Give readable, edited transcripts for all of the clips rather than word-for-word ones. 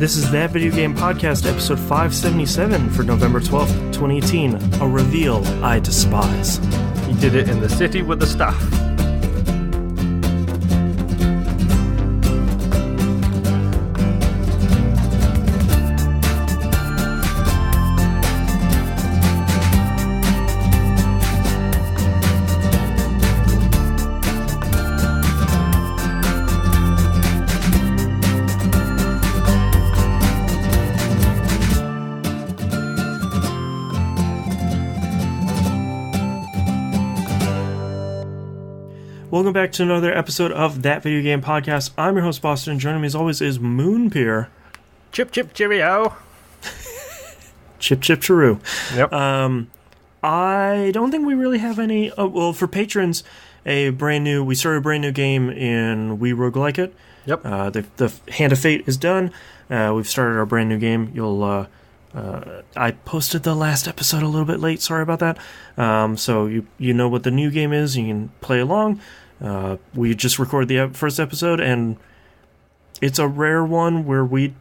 This is That Video Game Podcast, episode 577 for November 12th, 2018. A reveal I despise. He did it in the city with the staff. Welcome back to another episode of That Video Game Podcast. I'm your host, Boston, and joining me as always is Moonpeer. Chip, chip, cheerio. Chip, chip, chiroo. Yep. I don't think we really have any... well, for patrons, we started a brand new game in We Roguelike It. Yep. The Hand of Fate is done. We've started our brand new game. I posted the last episode a little bit late. Sorry about that. So you know what the new game is. You can play along. We just recorded the first episode, and it's a rare one where we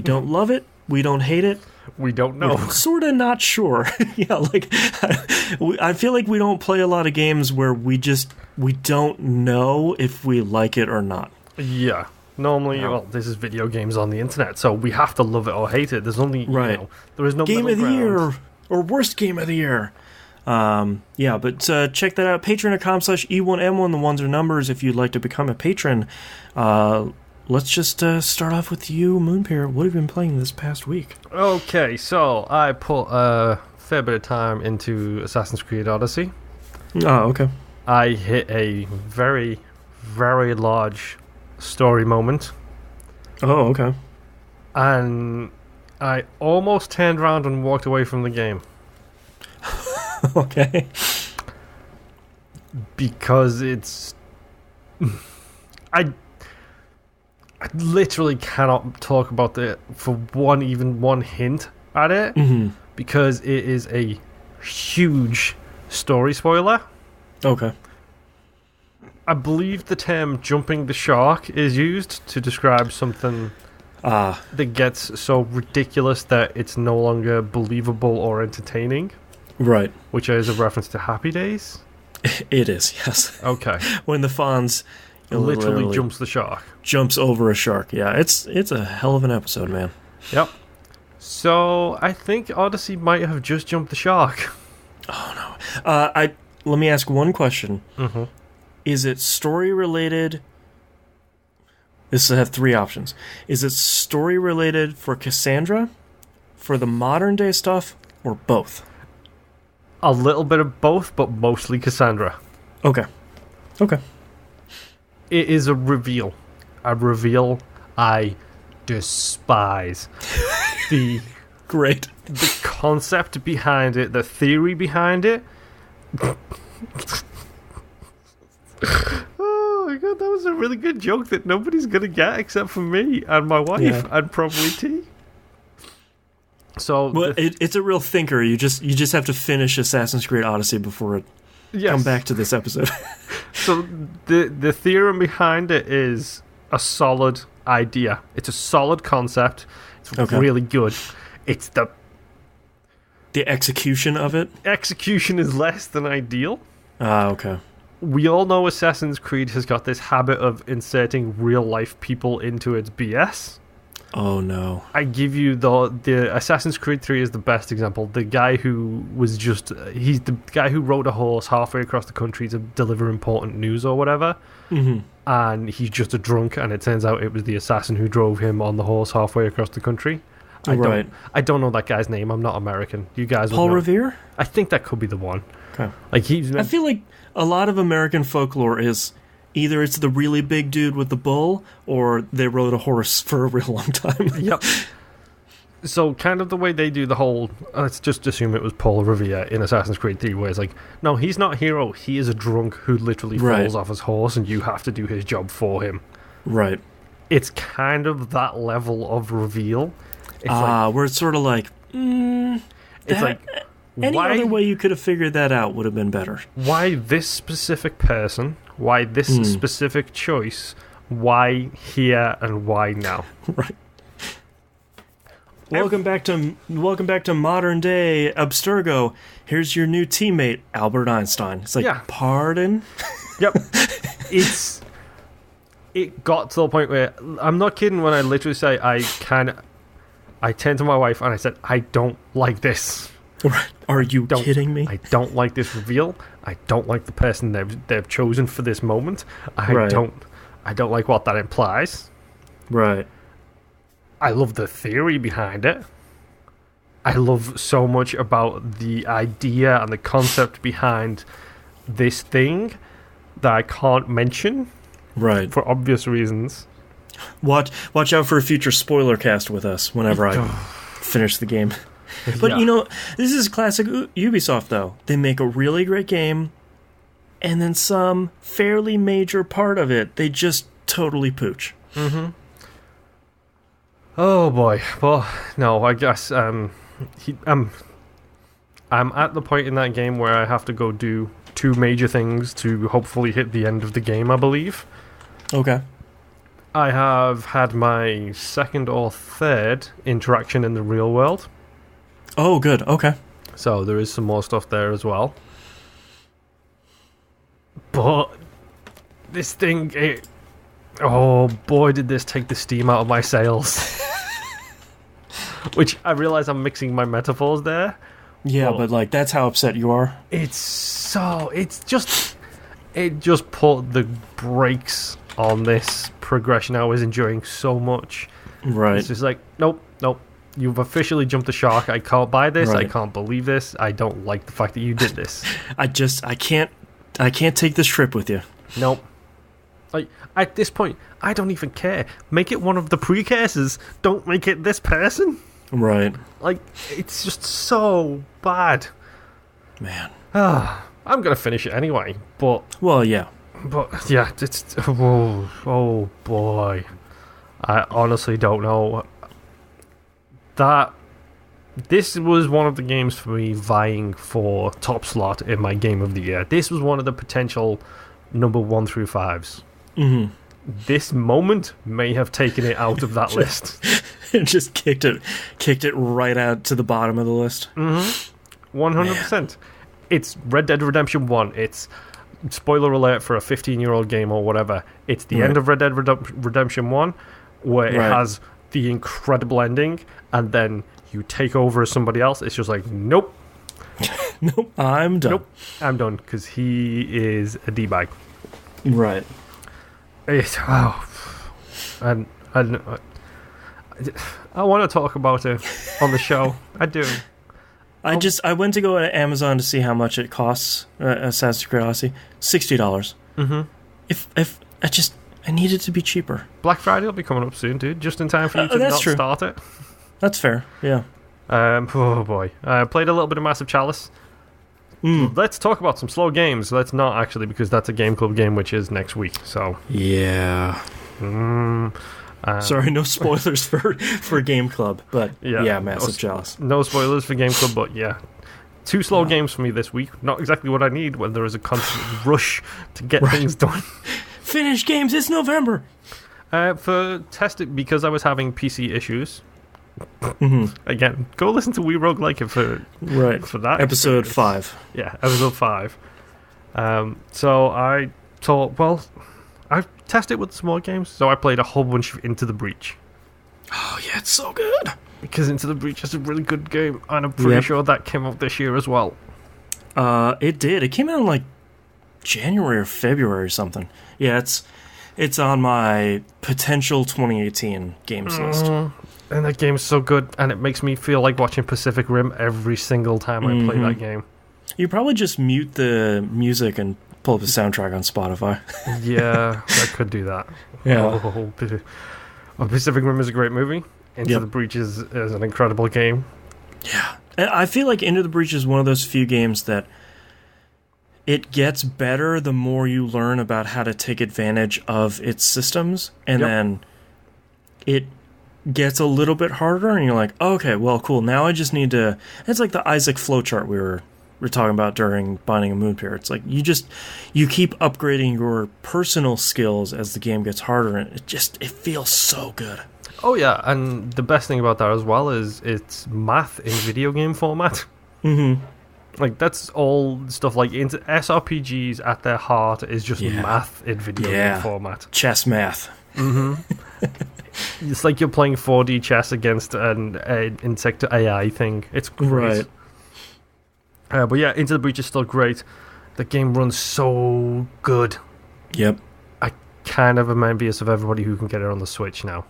don't love it, we don't hate it, we don't know. We're sort of not sure. Yeah, like I feel like we don't play a lot of games where we don't know if we like it or not. Yeah. Normally, well, this is video games on the internet, so we have to love it or hate it. There's only, there is no game of the ground. year or worst game of the year. But check that out. Patreon.com/E1M1. The ones are numbers if you'd like to become a patron. Let's just start off with you, Moonpeer. What have you been playing this past week? Okay, so I put a fair bit of time into Assassin's Creed Odyssey. Oh, okay. I hit a very, very large story moment. Oh, okay. And I almost turned around and walked away from the game. Okay. Because it's... I literally cannot talk about it for even one hint at it. Mm-hmm. Because it is a huge story spoiler. Okay. I believe the term jumping the shark is used to describe something that gets so ridiculous that it's no longer believable or entertaining. Right. Which is a reference to Happy Days? It is, yes. Okay. When the Fonz literally jumps the shark. Jumps over a shark. Yeah, it's a hell of an episode, man. Yep. So, I think Odyssey might have just jumped the shark. Oh, no. Let me ask one question. Mm-hmm. Is it story-related? This will have three options. Is it story-related for Cassandra, for the modern-day stuff, or both? A little bit of both, but mostly Cassandra. Okay. It is a reveal. A reveal I despise. Great. The concept behind it, the theory behind it. Oh my god, that was a really good joke that nobody's gonna get except for me and my wife and probably T. So it's a real thinker. You just have to finish Assassin's Creed Odyssey before it come back to this episode. So the theorem behind it is a solid idea. It's a solid concept. It's really good. It's the execution of it. Execution is less than ideal. Okay. We all know Assassin's Creed has got this habit of inserting real life people into its BS. Oh no. I give you the Assassin's Creed 3 is the best example. The guy who was he's the guy who rode a horse halfway across the country to deliver important news or whatever. Mm-hmm. And he's just a drunk, and it turns out it was the assassin who drove him on the horse halfway across the country. I don't know that guy's name. I'm not American. You guys Paul Revere? I think that could be the one. Okay. I feel like a lot of American folklore is either it's the really big dude with the bull, or they rode a horse for a real long time. Yep. So kind of the way they do the whole, let's just assume it was Paul Revere in Assassin's Creed 3, where it's like, no, he's not a hero. He is a drunk who literally falls off his horse, and you have to do his job for him. Right. It's kind of that level of reveal. It's where it's sort of like, it's like, any other way you could have figured that out would have been better. Why this specific person? Why this specific choice? Why here and why now? Right. welcome back to modern day Abstergo. Here's your new teammate, Albert Einstein. It's like, pardon? Yep. It got to the point where, I'm not kidding when I literally say I turned to my wife and I said, I don't like this. Are you kidding me? I don't like this reveal. I don't like the person they've chosen for this moment. I don't like what that implies. Right. I love the theory behind it. I love so much about the idea and the concept behind this thing that I can't mention. Right. For obvious reasons. Watch out for a future spoiler cast with us whenever I finish the game. But, this is classic Ubisoft, though. They make a really great game, and then some fairly major part of it, they just totally pooch. Mm-hmm. Oh, boy. Well, no, I guess I'm at the point in that game where I have to go do 2 major things to hopefully hit the end of the game, I believe. Okay. I have had my 2nd or 3rd interaction in the real world. Oh, good. Okay. So there is some more stuff there as well. But this thing, oh boy, did this take the steam out of my sails. Which I realize I'm mixing my metaphors there. Yeah, but that's how upset you are. It just put the brakes on this progression I was enjoying so much. Right. It's just like, nope. You've officially jumped the shark. I can't buy this. Right. I can't believe this. I don't like the fact that you did this. I can't take this trip with you. Nope. Like, at this point, I don't even care. Make it one of the precursors. Don't make it this person. Right. Like, it's just so bad. Man. I'm going to finish it anyway, but... Well, yeah. But, yeah, it's... Oh, boy. I honestly don't know. This was one of the games for me vying for top slot in my game of the year. This was one of the potential number 1 through 5s. Mm-hmm. This moment may have taken it out of that list. It just kicked it right out to the bottom of the list. Mm-hmm. 100%. Man. It's Red Dead Redemption 1. It's, spoiler alert for a 15-year-old game or whatever, it's the end of Red Dead Redemption 1, where it has the incredible ending, and then you take over as somebody else. It's just like, nope. Nope, I'm done. Nope, I'm done, because he is a D-bag. Right. And I want to talk about it on the show. I do. I went to go to Amazon to see how much it costs, Assassin's Creed Odyssey. $60. Mm-hmm. If I need it to be cheaper. Black Friday will be coming up soon, dude. Just in time for you to not start it. That's fair, yeah. Oh boy. I played a little bit of Massive Chalice. Let's talk about some slow games. Let's not actually, because that's a Game Club game, which is next week. So yeah. Sorry, no spoilers for Game Club, but yeah, Massive Chalice. No spoilers for Game Club, but yeah. 2 slow games for me this week. Not exactly what I need when there is a constant rush to get things done. Finish games, it's November. For testing, because I was having PC issues. Mm-hmm. Again, go listen to We Rogue Like It for that episode experience. 5. Yeah, episode 5. So I thought, well, I tested with small games, so I played a whole bunch of Into the Breach. Oh yeah, it's so good. Because Into the Breach is a really good game, and I'm pretty sure that came out this year as well. It did. It came out in like January or February or something. Yeah, it's on my potential 2018 games list. And that game's so good, and it makes me feel like watching Pacific Rim every single time I play that game. You probably just mute the music and pull up the soundtrack on Spotify. Yeah, I could do that. Yeah. Pacific Rim is a great movie. Into the Breach is an incredible game. Yeah. I feel like Into the Breach is one of those few games that it gets better the more you learn about how to take advantage of its systems, and then it gets a little bit harder, and you're like, okay, well, cool, now I just need to... It's like the Isaac flowchart we were talking about during Binding of Moonpier. It's like you keep upgrading your personal skills as the game gets harder, and it feels so good. Oh yeah, and the best thing about that as well is it's math in video game format. Mm-hmm. Like, that's all stuff, like, SRPGs at their heart is just math in video game format. Chess math. Mm-hmm. It's like you're playing 4D chess against an insect AI thing. It's great. Right. But yeah, Into the Breach is still great. The game runs so good. Yep. I kind of am envious of everybody who can get it on the Switch now.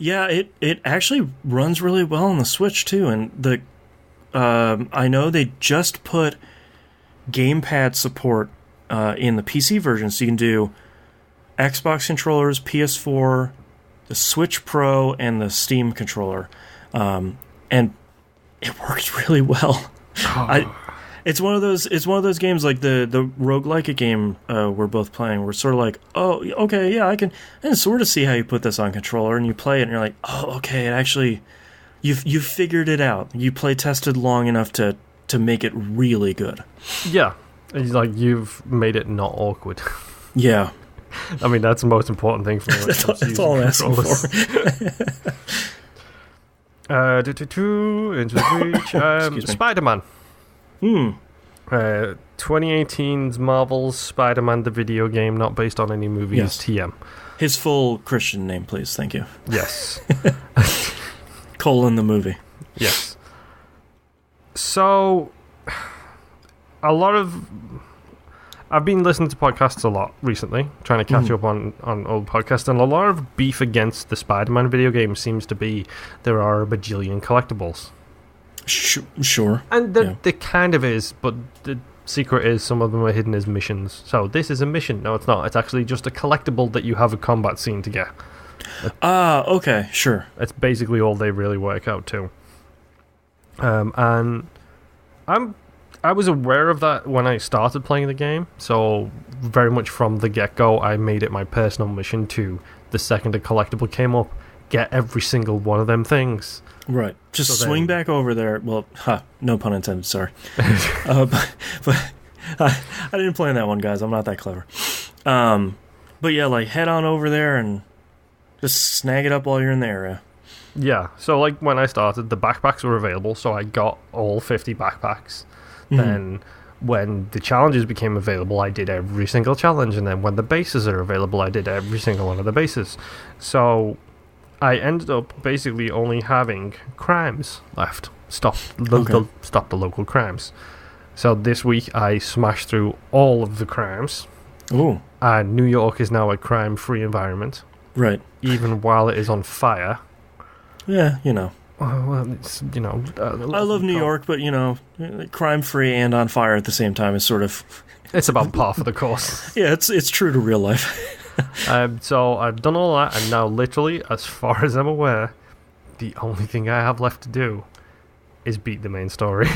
Yeah, it actually runs really well on the Switch, too, and the... I know they just put gamepad support in the PC version, so you can do Xbox controllers, PS4, the Switch Pro, and the Steam controller, and it works really well. It's one of those games like the roguelike game we're both playing. We're sort of like, oh, okay, yeah, I can sort of see how you put this on controller, and you play it, and you're like, oh, okay, it actually. You've figured it out. You play tested long enough to make it really good. Yeah. It's like you've made it not awkward. Yeah. I mean, that's the most important thing for me. That's all I'm asking for. Into the Breach. Spider-Man. 2018's Marvel's Spider-Man the video game, not based on any movies. Yes. TM. His full Christian name, please. Thank you. Yes. Colon the movie. Yes. So, I've been listening to podcasts a lot recently, trying to catch up on old podcasts, and a lot of beef against the Spider-Man video game seems to be there are a bajillion collectibles. Sure. And there kind of is, but the secret is some of them are hidden as missions. So this is a mission. No, it's not. It's actually just a collectible that you have a combat scene to get. Okay, sure. That's basically all they really work out to. And I was aware of that when I started playing the game, so very much from the get-go, I made it my personal mission to, the second a collectible came up, get every single one of them things. Right. Just swing back over there. Well, no pun intended, sorry. But I didn't plan that one, guys. I'm not that clever. But yeah, like, head on over there and just snag it up while you're in the area. Yeah, so like when I started, the backpacks were available, so I got all 50 backpacks. Then when the challenges became available, I did every single challenge, and then when the bases are available, I did every single one of the bases. So I ended up basically only having crimes left. Stop the local crimes. So this week I smashed through all of the crimes. Ooh. And New York is now a crime-free environment. Right. Even while it is on fire. Yeah, you know. Well, it's, you know... I love New York, but, you know, crime-free and on fire at the same time is sort of... It's about par for the course. Yeah, it's true to real life. So I've done all that, and now literally, as far as I'm aware, the only thing I have left to do is beat the main story.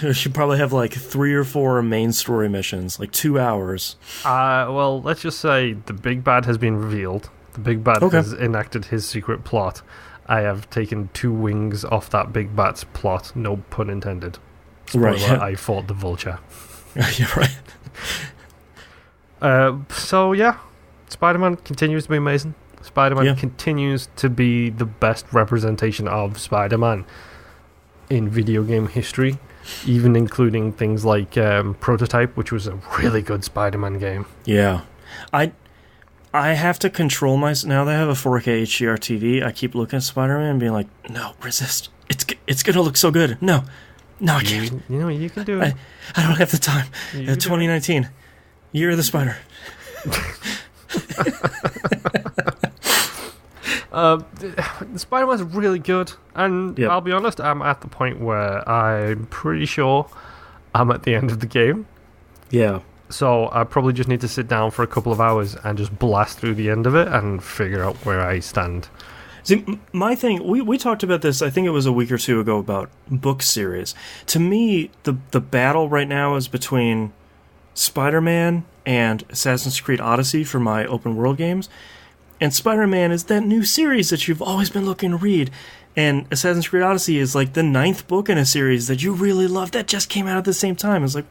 You should probably have like 3 or 4 main story missions, like 2 hours. Well, let's just say the big bad has been revealed. The big bad has enacted his secret plot. I have taken 2 wings off that big bat's plot, no pun intended. Spoiler, right, yeah. I fought the vulture. You're right. So yeah, Spider-Man continues to be amazing. Spider-Man continues to be the best representation of Spider-Man in video game history, even including things like Prototype, which was a really good Spider-Man game. Yeah. I have to control myself. Now that I have a 4K HDR TV, I keep looking at Spider-Man and being like, no, resist. It's going to look so good. No, I can't. You know, you can do it. I don't have the time. 2019, Year of the Spider. Spider-Man's really good, and I'll be honest, I'm at the point where I'm pretty sure I'm at the end of the game. Yeah. So I probably just need to sit down for a couple of hours and just blast through the end of it and figure out where I stand. See, my thing, we talked about this, I think it was a week or 2 ago, about book series. To me, the battle right now is between Spider-Man and Assassin's Creed Odyssey for my open world games. And Spider-Man is that new series that you've always been looking to read. And Assassin's Creed Odyssey is like the 9th book in a series that you really love that just came out at the same time. It's like,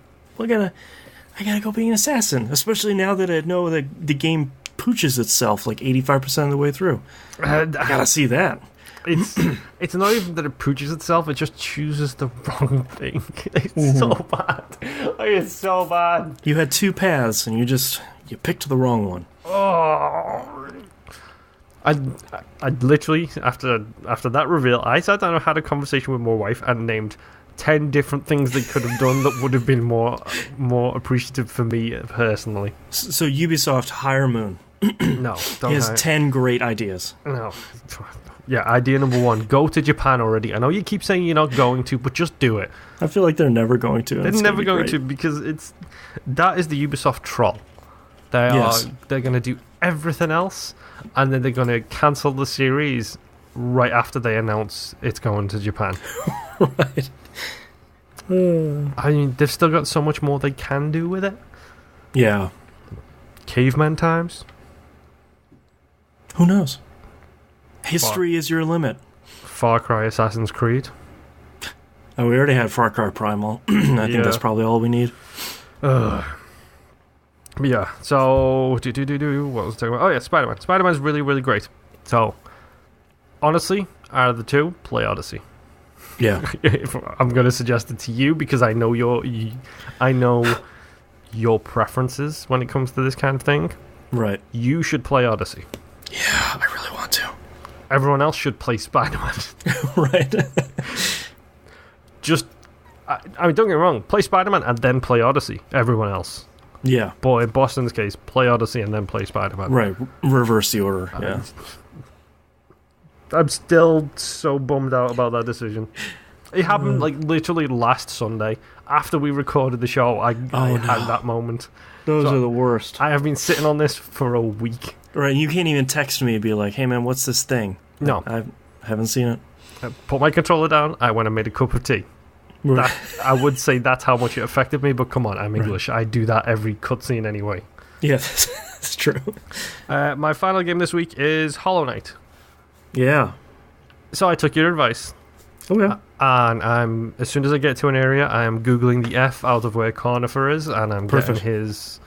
I gotta go be an assassin. Especially now that I know the game pooches itself like 85% of the way through. I gotta see that. It's not even that it pooches itself; it just chooses the wrong thing. It's so bad. It's so bad. You had 2 paths, and you picked the wrong one. Oh. I literally after that reveal, I sat down and had a conversation with my wife and named 10 different things they could have done that would have been more appreciative for me personally. So Ubisoft, hire Moon. No, don't. He has 10 great ideas. No. Yeah, idea number 1, go to Japan already. I know you keep saying you're not going to, but just do it. I feel like they're never going to. They're never going to, because that is the Ubisoft troll. They're going to do everything else, and then they're going to cancel the series right after they announce it's going to Japan. Right. I mean, they've still got so much more they can do with it. Yeah. Caveman times. Who knows? History is your limit. Far Cry, Assassin's Creed. Oh, we already had Far Cry Primal. I think that's probably all we need. But yeah, so what was I talking about? Oh yeah, Spider-Man. Spider-Man's really, really great. So honestly, out of the 2, play Odyssey. Yeah. I'm going to suggest it to you because I know your preferences when it comes to this kind of thing. Right. You should play Odyssey. Yeah, I really want to. Everyone else should play Spider-Man. Right. I mean, don't get me wrong, play Spider-Man and then play Odyssey. Everyone else. Yeah. But in Boston's case, play Odyssey and then play Spider-Man. Right. Reverse the order. Yeah. I'm still so bummed out about that decision. It happened like literally last Sunday after we recorded the show. I had that moment. Those are the worst. I have been sitting on this for a week. Right, you can't even text me and be like, "Hey man, what's this thing?" No, I haven't seen it. I put my controller down. I went and made a cup of tea. Right. I would say that's how much it affected me. But come on, I'm English. Right. I do that every cutscene anyway. Yeah, that's true. My final game this week is Hollow Knight. Yeah. So I took your advice. Oh yeah. And as soon as I get to an area, I am googling the F out of where Cornifer is, and I'm getting his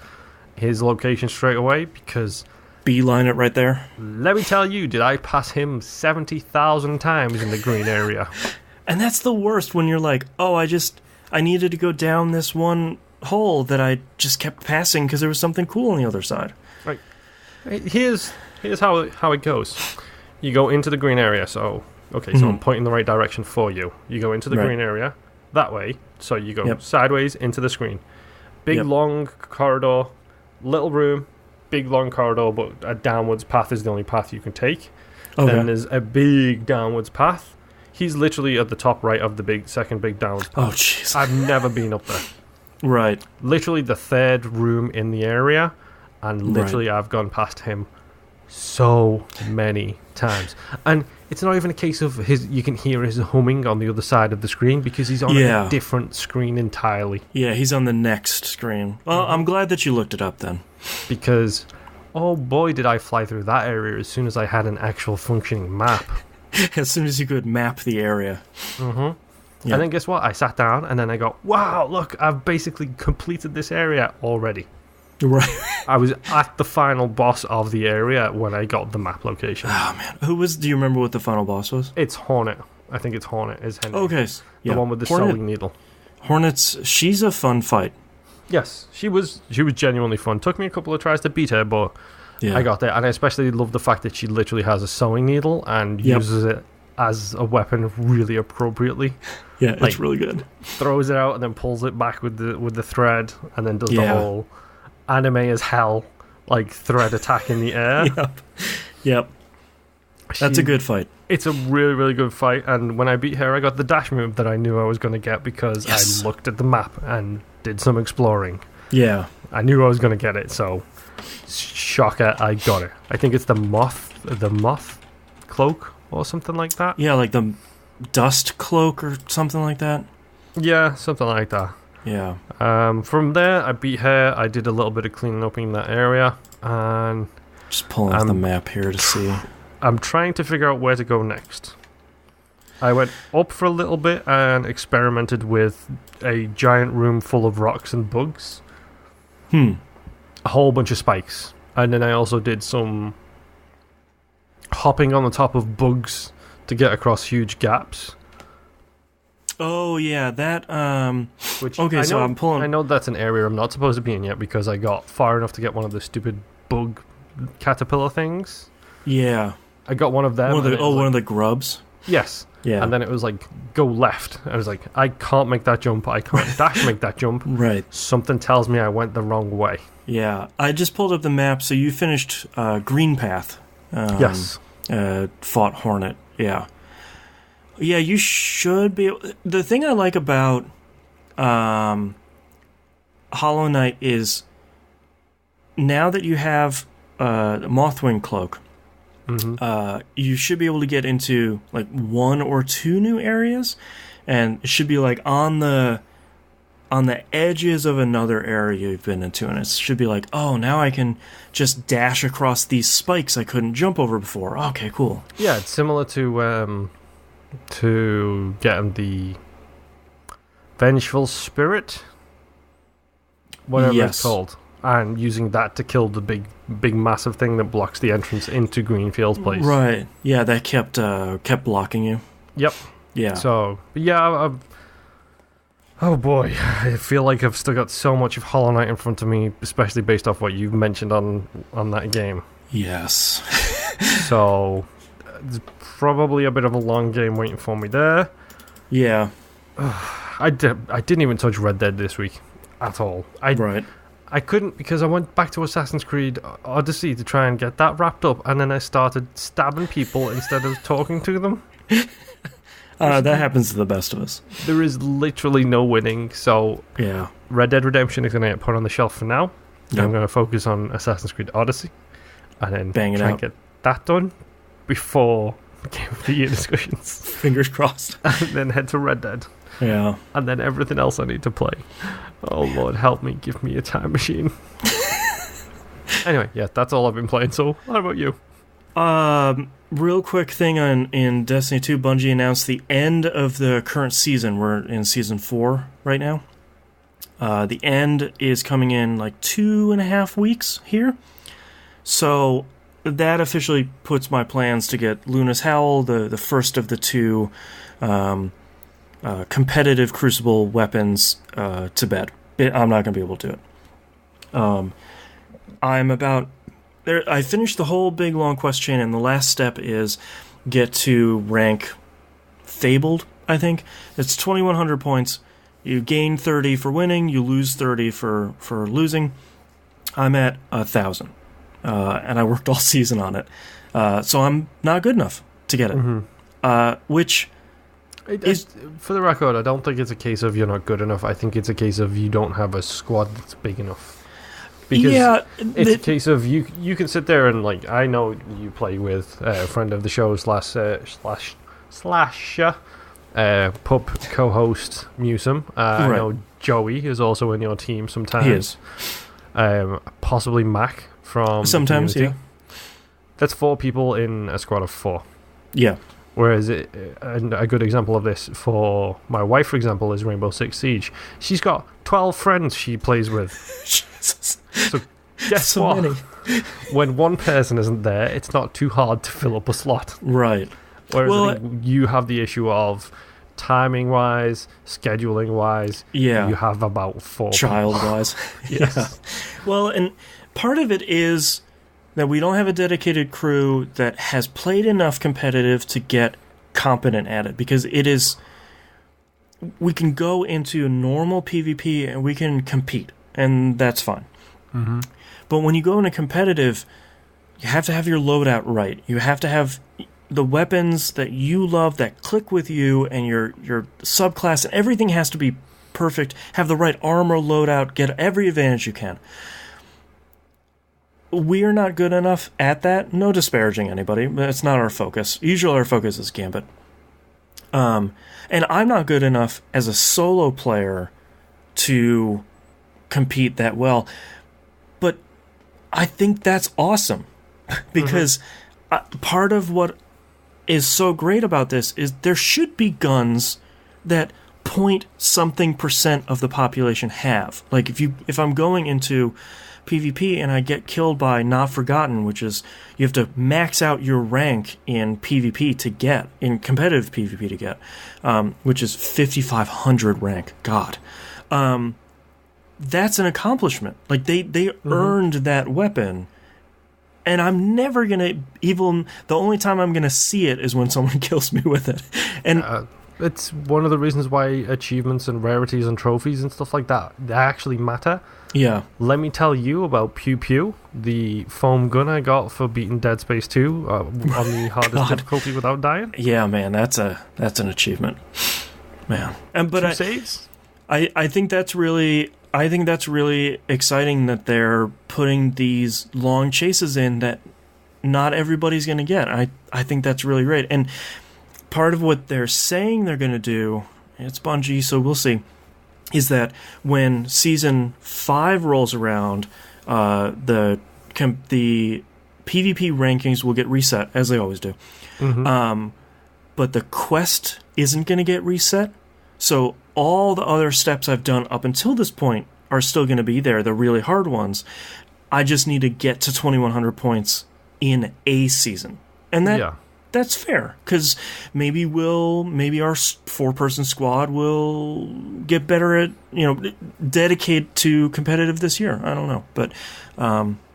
location straight away because. Beeline it right there. Let me tell you, did I pass him 70,000 times in the green area? And that's the worst when you're like, oh, I needed to go down this one hole that I just kept passing because there was something cool on the other side. Right. Here's how it goes. You go into the green area, so I'm pointing the right direction for you. You go into the green area that way, so you go sideways into the screen. Big long corridor, little room. Big long corridor, but a downwards path is the only path you can take. Okay. Then there's a big downwards path. He's literally at the top right of the second big downwards path. Oh, jeez. I've never been up there. Right. Literally the 3rd room in the area, and literally I've gone past him so many times. And it's not even a case of you can hear his humming on the other side of the screen because he's on a different screen entirely. Yeah, he's on the next screen. Well, I'm glad that you looked it up then. Because, oh boy, did I fly through that area as soon as I had an actual functioning map. As soon as you could map the area. Mm-hmm. Yeah. And then guess what? I sat down and then I go, wow, look, I've basically completed this area already. Right. I was at the final boss of the area when I got the map location. Oh, man. Do you remember what the final boss was? It's Hornet. I think it's Hornet is Henry. Okay. The one with the sewing needle. She's a fun fight. Yes, she was genuinely fun. Took me a couple of tries to beat her, but I got there. And I especially love the fact that she literally has a sewing needle and uses it as a weapon really appropriately. Yeah, it's really good. Throws it out and then pulls it back with the thread and then does the whole anime as hell thread attack in the air. Yep. That's a good fight. It's a really, really good fight. And when I beat her, I got the dash move that I knew I was going to get because I looked at the map and did some exploring. Yeah. I knew I was going to get it, so shocker, I got it. I think it's the moth cloak or something like that. Yeah, like the dust cloak or something like that. Yeah, something like that. Yeah. From there, I beat her. I did a little bit of cleaning up in that area, and just pulling up the map here to see. I'm trying to figure out where to go next. I went up for a little bit and experimented with a giant room full of rocks and bugs. A whole bunch of spikes. And then I also did some hopping on the top of bugs to get across huge gaps. Oh yeah, that Which okay, so I'm pulling. I know that's an area I'm not supposed to be in yet because I got far enough to get one of the stupid bug caterpillar things. Yeah. I got one of them. One of the grubs. Yes. Yeah. And then it was like, go left. I was like, I can't make that jump. I can't dash make that jump. Right. Something tells me I went the wrong way. Yeah. I just pulled up the map. So you finished Green Path. Yes. Fought Hornet. Yeah. Yeah, you should be. The thing I like about Hollow Knight is now that you have Mothwing Cloak, you should be able to get into like 1 or 2 new areas, and it should be like on the edges of another area you've been into, and it should be like, oh, now I can just dash across these spikes I couldn't jump over before. Okay, cool. Yeah, it's similar to getting the Vengeful Spirit, whatever it's called, and using that to kill the big massive thing that blocks the entrance into Greenfield's place. Right. Yeah, that kept blocking you. Yep. Yeah. So, yeah, oh boy, I feel like I've still got so much of Hollow Knight in front of me, especially based off what you've mentioned on that game. Yes. So, there's probably a bit of a long game waiting for me there. Yeah. I didn't even touch Red Dead this week at all. Right. I couldn't because I went back to Assassin's Creed Odyssey to try and get that wrapped up, and then I started stabbing people instead of talking to them. That happens to the best of us. There is literally no winning, so yeah. Red Dead Redemption is going to get put on the shelf for now. Yep. I'm going to focus on Assassin's Creed Odyssey, and then Bang it try out. and get that done before Game of the Year discussions. Fingers crossed. And then head to Red Dead. Yeah. And then everything else I need to play. Oh Lord, help me, give me a time machine. Anyway, yeah, that's all I've been playing, so how about you? Real quick thing in Destiny 2, Bungie announced the end of the current season. We're in Season 4 right now. The end is coming in like 2.5 weeks here. So that officially puts my plans to get Luna's Howl, the first of the 2 competitive Crucible weapons, to bed. I'm not going to be able to do it. I'm about... I finished the whole big long quest chain, and the last step is get to rank Fabled, I think. It's 2,100 points. You gain 30 for winning, you lose 30 for losing. I'm at 1,000, and I worked all season on it. So I'm not good enough to get it. Which is... For the record, I don't think it's a case of you're not good enough. I think it's a case of you don't have a squad that's big enough. Because it's a case of you can sit there and, like, I know you play with a friend of the show slash pub co-host Musum. I know Joey is also in your team sometimes. He is. Possibly Mac from sometimes, yeah. That's 4 people in a squad of 4. Yeah. Whereas a good example of this for my wife, for example, is Rainbow Six Siege. She's got 12 friends she plays with. Jesus. So guess what? Many. When one person isn't there, it's not too hard to fill up a slot. Right. Whereas I think you have the issue of timing-wise, scheduling-wise. Yeah. You have about 4 child-wise. Yes. Yeah. Well, and part of it is that we don't have a dedicated crew that has played enough competitive to get competent at it, because it is... We can go into normal PvP and we can compete, and that's fine. Mm-hmm. But when you go into competitive, you have to have your loadout right. You have to have the weapons that you love that click with you, and your subclass, and everything has to be perfect. Have the right armor loadout, get every advantage you can. We're not good enough at that. No disparaging anybody, but it's not our focus. Usually our focus is Gambit. And I'm not good enough as a solo player to compete that well. But I think that's awesome, because part of what is so great about this is there should be guns that point something % of the population have. Like if I'm going into PvP and I get killed by Not Forgotten, which is you have to max out your rank in PvP to get, in competitive PvP to get, which is 5,500 rank. God. That's an accomplishment. Like, they earned that weapon. And I'm never going to, even the only time I'm going to see it is when someone kills me with it. And it's one of the reasons why achievements and rarities and trophies and stuff like that, they actually matter. Yeah. Let me tell you about Pew Pew, the foam gun I got for beating Dead Space 2 on the hardest difficulty without dying. Yeah, man, that's an achievement. Man. But 2 saves? I think that's really exciting that they're putting these long chases in that not everybody's going to get. I think that's really great. And part of what they're saying they're going to do, it's Bungie, so we'll see, is that when Season 5 rolls around, the PvP rankings will get reset, as they always do. But the quest isn't going to get reset, so all the other steps I've done up until this point are still going to be there, the really hard ones. I just need to get to 2,100 points in a season. And that's fair, because maybe our 4-person squad will get better at, dedicate to competitive this year. I don't know, but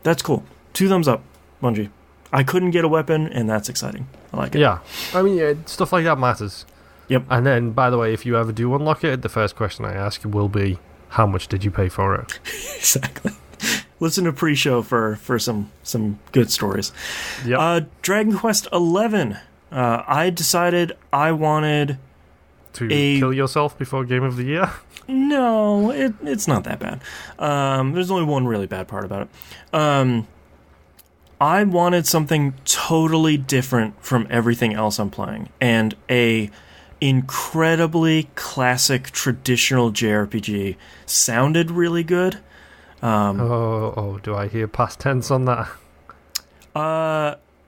that's cool. 2 thumbs up, Bungie. I couldn't get a weapon, and that's exciting. I like it. Yeah, I mean, stuff like that matters. Yep. And then, by the way, if you ever do unlock it, the first question I ask will be, how much did you pay for it? Exactly. Listen to pre-show for some good stories. Yep. Dragon Quest XI. I decided I wanted to kill yourself before Game of the Year? No, it's not that bad. There's only one really bad part about it. I wanted something totally different from everything else I'm playing, and a incredibly classic traditional JRPG sounded really good. Do I hear past tense on that?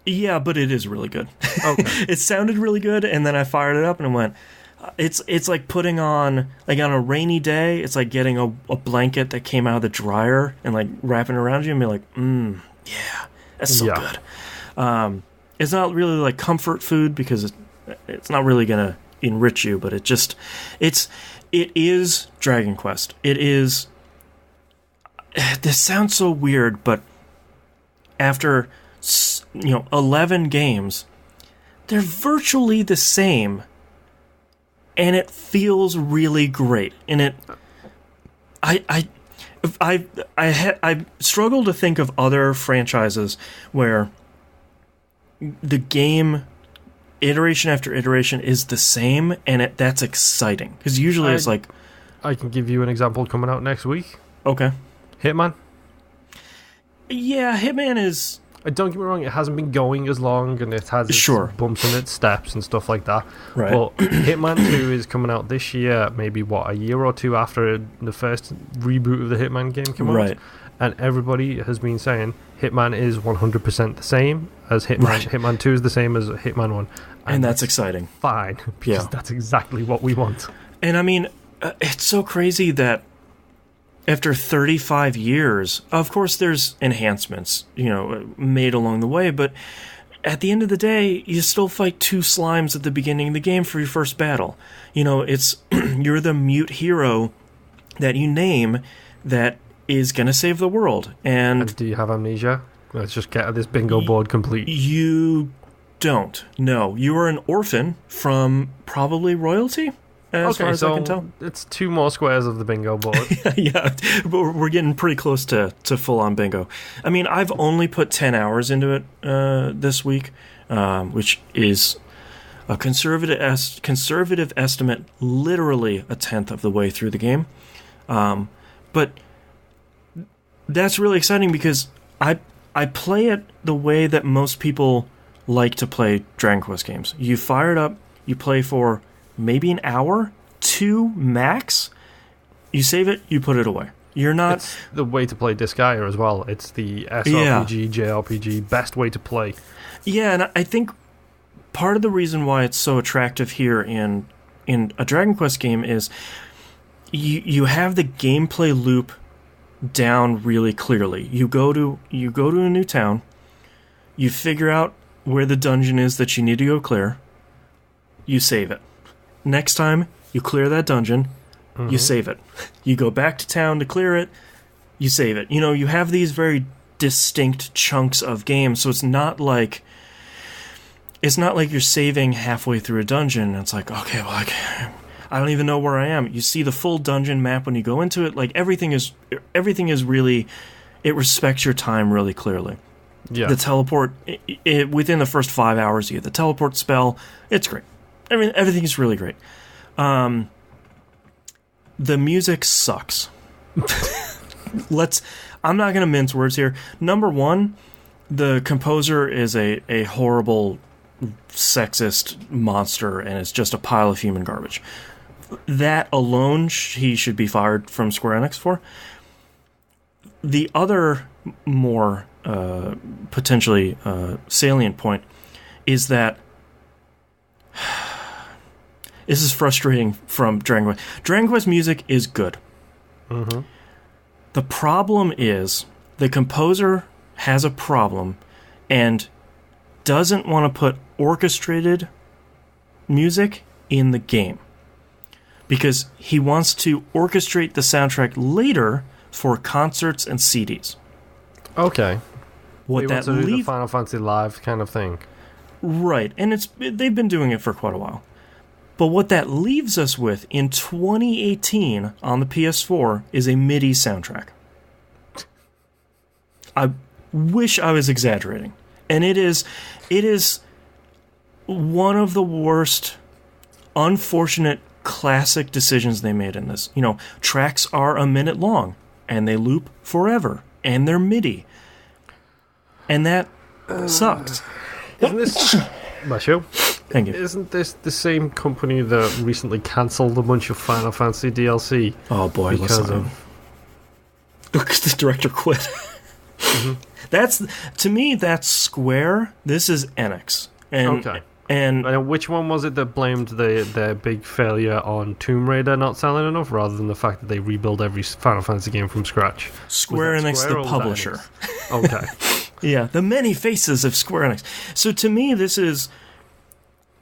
Yeah, but it is really good. Okay. It sounded really good, and then I fired it up and it went, it's like putting on, like on a rainy day, it's like getting a blanket that came out of the dryer and like wrapping around you and be like, yeah, that's so good. It's not really like comfort food because it's not really going to enrich you, but it is Dragon Quest. It is. This sounds so weird, but after 11 games, they're virtually the same, and it feels really great. And I struggle to think of other franchises where the game, iteration after iteration, is the same, and that's exciting. Because usually it's like... I can give you an example coming out next week. Okay. Hitman? Yeah, Hitman is... Don't get me wrong, it hasn't been going as long, and it has its bumps and its steps and stuff like that. Right. But Hitman 2 is coming out this year, maybe, a year or two after the first reboot of the Hitman game came out. Right. And everybody has been saying Hitman is 100% the same as Hitman. Right. Hitman 2 is the same as Hitman 1. And that's exciting. Fine, because that's exactly what we want. And I mean, it's so crazy that after 35 years, of course there's enhancements, made along the way, but at the end of the day, you still fight 2 slimes at the beginning of the game for your first battle. It's you're the mute hero that you name that is going to save the world. And do you have amnesia? Let's just get this bingo board complete. You don't. No. You are an orphan from probably royalty? As far as I can tell. It's 2 more squares of the bingo board. Yeah, but we're getting pretty close to full-on bingo. I mean, I've only put 10 hours into it this week, which is a conservative estimate, literally a tenth of the way through the game. But that's really exciting because I play it the way that most people like to play Dragon Quest games. You fire it up, you play for maybe an hour, 2 max. You save it, you put it away. You're not... It's the way to play Disgaea as well. It's the SRPG, JRPG, best way to play. Yeah, and I think part of the reason why it's so attractive here in a Dragon Quest game is you have the gameplay loop down really clearly. You go to a new town, you figure out where the dungeon is that you need to go clear, you save it. Next time you clear that dungeon, you save it. You go back to town to clear it, you save it. You have these very distinct chunks of games, so it's not like you're saving halfway through a dungeon and it's like, okay, well, I don't even know where I am. You see the full dungeon map when you go into it. Like, everything is really, it respects your time really clearly. Yeah. The teleport, within the first 5 hours, you get the teleport spell. It's great. I mean, everything is really great. The music sucks. I'm not going to mince words here. Number one, the composer is a horrible, sexist monster, and it's just a pile of human garbage. That alone, he should be fired from Square Enix for. The other more potentially salient point is that this is frustrating from Dragon Quest. Dragon Quest music is good. Mm-hmm. The problem is the composer has a problem and doesn't want to put orchestrated music in the game because he wants to orchestrate the soundtrack later for concerts and CDs. Okay. What that leaves the Final Fantasy Live kind of thing. Right, and they've been doing it for quite a while. But what that leaves us with in 2018 on the PS4 is a MIDI soundtrack. I wish I was exaggerating. And it is one of the worst, unfortunate classic decisions they made in this. Tracks are a minute long, and they loop forever, and they're MIDI. And that sucks. Isn't this... My show? Thank you. Isn't this the same company that recently cancelled a bunch of Final Fantasy DLC? Oh boy, because of... Because the director quit. Mm-hmm. To me, that's Square. This is Enix. Okay. And which one was it that blamed their big failure on Tomb Raider not selling enough, rather than the fact that they rebuild every Final Fantasy game from scratch? Square Enix, the publisher. Okay. Yeah, the many faces of Square Enix. So to me, this is...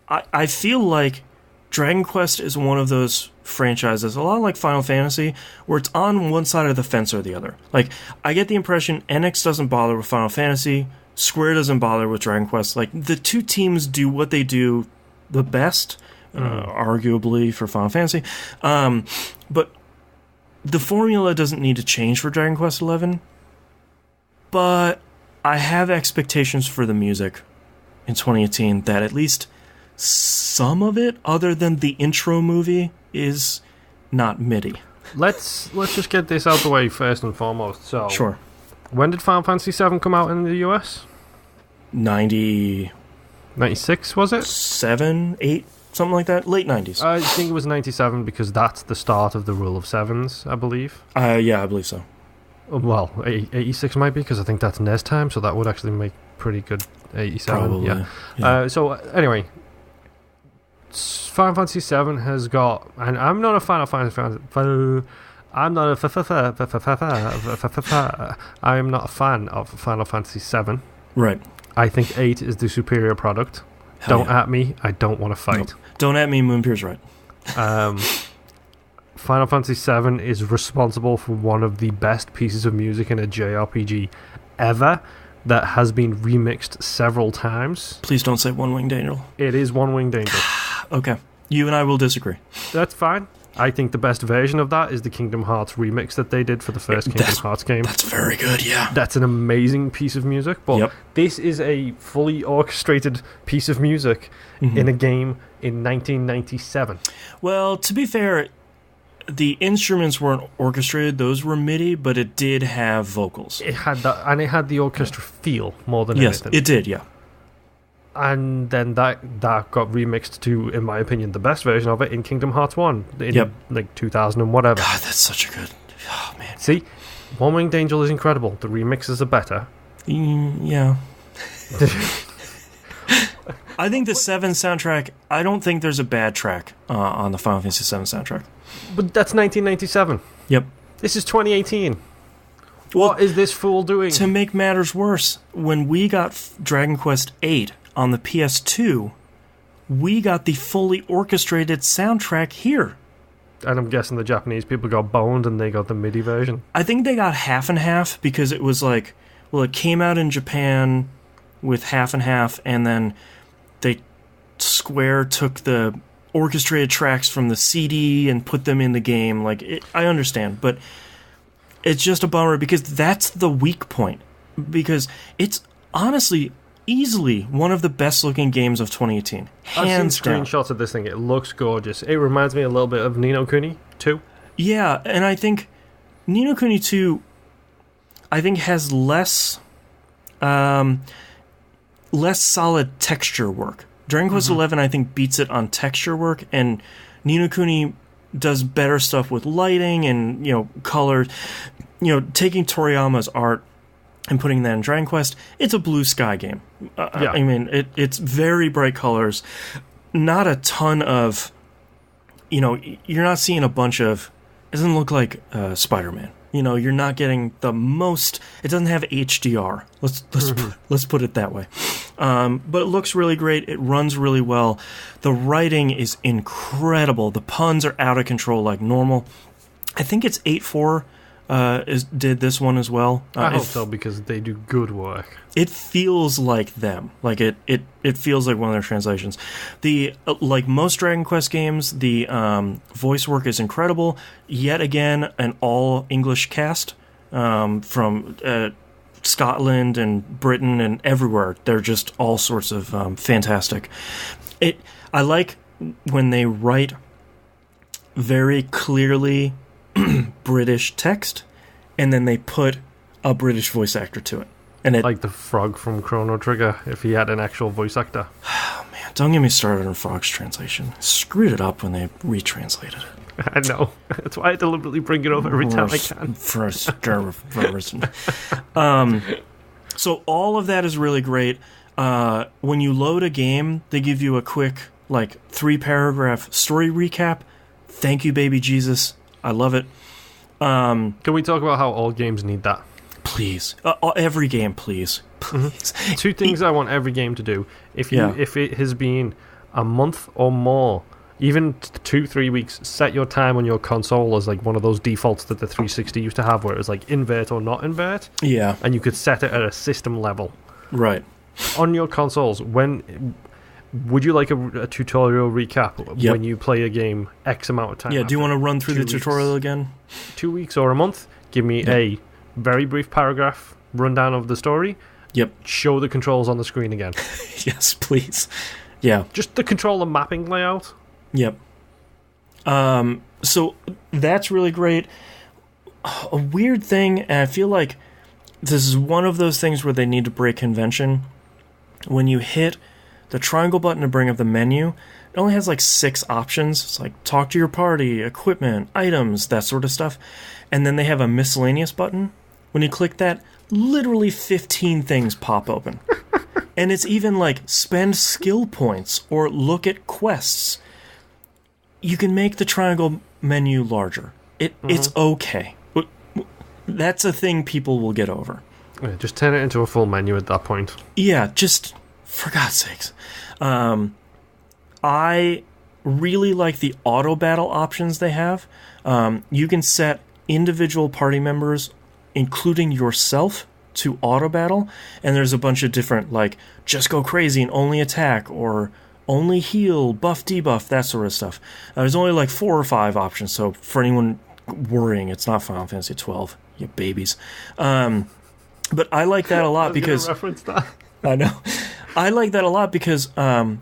I feel like Dragon Quest is one of those franchises, a lot like Final Fantasy, where it's on one side of the fence or the other. Like, I get the impression Enix doesn't bother with Final Fantasy, Square doesn't bother with Dragon Quest. Like, the two teams do what they do the best, arguably, for Final Fantasy. But the formula doesn't need to change for Dragon Quest XI. But I have expectations for the music in 2018 that at least some of it, other than the intro movie, is not MIDI. Let's just get this out the way first and foremost. So, sure. When did Final Fantasy VII come out in the US? 96, was it? 7, 8, something like that. Late 90s. I think it was 97 because that's the start of the Rule of Sevens, I believe. Yeah, I believe so. Well, 86 might be because I think that's NES time, so that would actually make pretty good 87. Probably, yeah. So, anyway... Final Fantasy VII has got, and I'm not a Final Fantasy fan. I'm not a fan of Final Fantasy VII. Right. I think 8 is the superior product. Don't at me. I don't want to fight. Nope. Don't at me. Moonpier's right. Final Fantasy VII is responsible for one of the best pieces of music in a JRPG ever. That has been remixed several times. Please don't say One Winged Angel. It is One Winged Angel. Okay. You and I will disagree. That's fine. I think the best version of that is the Kingdom Hearts remix that they did for the first Kingdom Hearts game. That's very good, yeah. That's an amazing piece of music, but this is a fully orchestrated piece of music in a game in 1997. Well, to be fair, the instruments weren't orchestrated; those were MIDI, but it did have vocals. It had that, and it had the orchestra feel more than anything. Yes, it did. Yeah. And then that got remixed to, in my opinion, the best version of it in Kingdom Hearts 1 in like 2000 and whatever. God, that's such a good. Oh man. See, One Winged Angel is incredible. The remixes are better. Yeah. I think the 7 soundtrack. I don't think there's a bad track on the Final Fantasy 7 soundtrack. But that's 1997. Yep. This is 2018. What is this fool doing? To make matters worse, when we got Dragon Quest VIII on the PS2, we got the fully orchestrated soundtrack here. And I'm guessing the Japanese people got boned and they got the MIDI version. I think they got half and half because it was like, well, it came out in Japan with half and half, and then Square took the orchestrated tracks from the CD and put them in the game. I understand, but it's just a bummer because that's the weak point. Because it's honestly easily one of the best looking games of 2018. Hands down. I've seen screenshots of this thing. It looks gorgeous. It reminds me a little bit of Ni no Kuni 2. Yeah, and I think Ni no Kuni 2 has less solid texture work. Dragon Quest XI, I think, beats it on texture work, and Ni no Kuni does better stuff with lighting and, color. Taking Toriyama's art and putting that in Dragon Quest, it's a blue sky game. Yeah. I mean, it's very bright colors. Not a ton of, you're not seeing a bunch of, it doesn't look like Spider-Man. You're not getting the most, it doesn't have HDR. Let's put it that way. But it looks really great. It runs really well. The writing is incredible. The puns are out of control like normal. I think it's 8.4 did this one as well. I hope so, because they do good work. It feels like them. Like it feels like one of their translations. The like most Dragon Quest games, the voice work is incredible. Yet again, an all English cast from Scotland and Britain and everywhere. They're just all sorts of fantastic. I like when they write very clearly British text, and then they put a British voice actor to it. And like the frog from Chrono Trigger, if he had an actual voice actor. Oh man, don't get me started on Frog's translation. Screwed it up when they retranslated it. I know. That's why I deliberately bring it up every time I can. For so all of that is really great. When you load a game, they give you a quick 3-paragraph story recap. Thank you, baby Jesus. I love it. Can we talk about how all games need that? Please. Every game, please. Please. Two things I want every game to do. If it has been a month or more, even 2-3 weeks, set your time on your console as one of those defaults that the 360 used to have, where it was invert or not invert. Yeah. And you could set it at a system level. Right. On your consoles, would you like a tutorial recap when you play a game X amount of time? Yeah, do you want to run through the tutorial again? 2 weeks or a month? Give me a very brief paragraph rundown of the story. Yep. Show the controls on the screen again. Yes, please. Yeah. Just the controller mapping layout. Yep. So that's really great. A weird thing, and I feel like this is one of those things where they need to break convention. When you hit the triangle button to bring up the menu, it only has 6 options. It's talk to your party, equipment, items, that sort of stuff. And then they have a miscellaneous button. When you click that, literally 15 things pop open. And it's even spend skill points or look at quests. You can make the triangle menu larger. It's okay. That's a thing people will get over. Yeah, just turn it into a full menu at that point. Yeah, just for God's sakes. I really like the auto battle options they have. You can set individual party members, including yourself, to auto battle, and there's a bunch of different just go crazy and only attack, or only heal, buff, debuff, that sort of stuff. There's only 4 or 5 options, so for anyone worrying, it's not Final Fantasy 12, you babies. But I like that a lot because reference that. I know. I like that a lot because I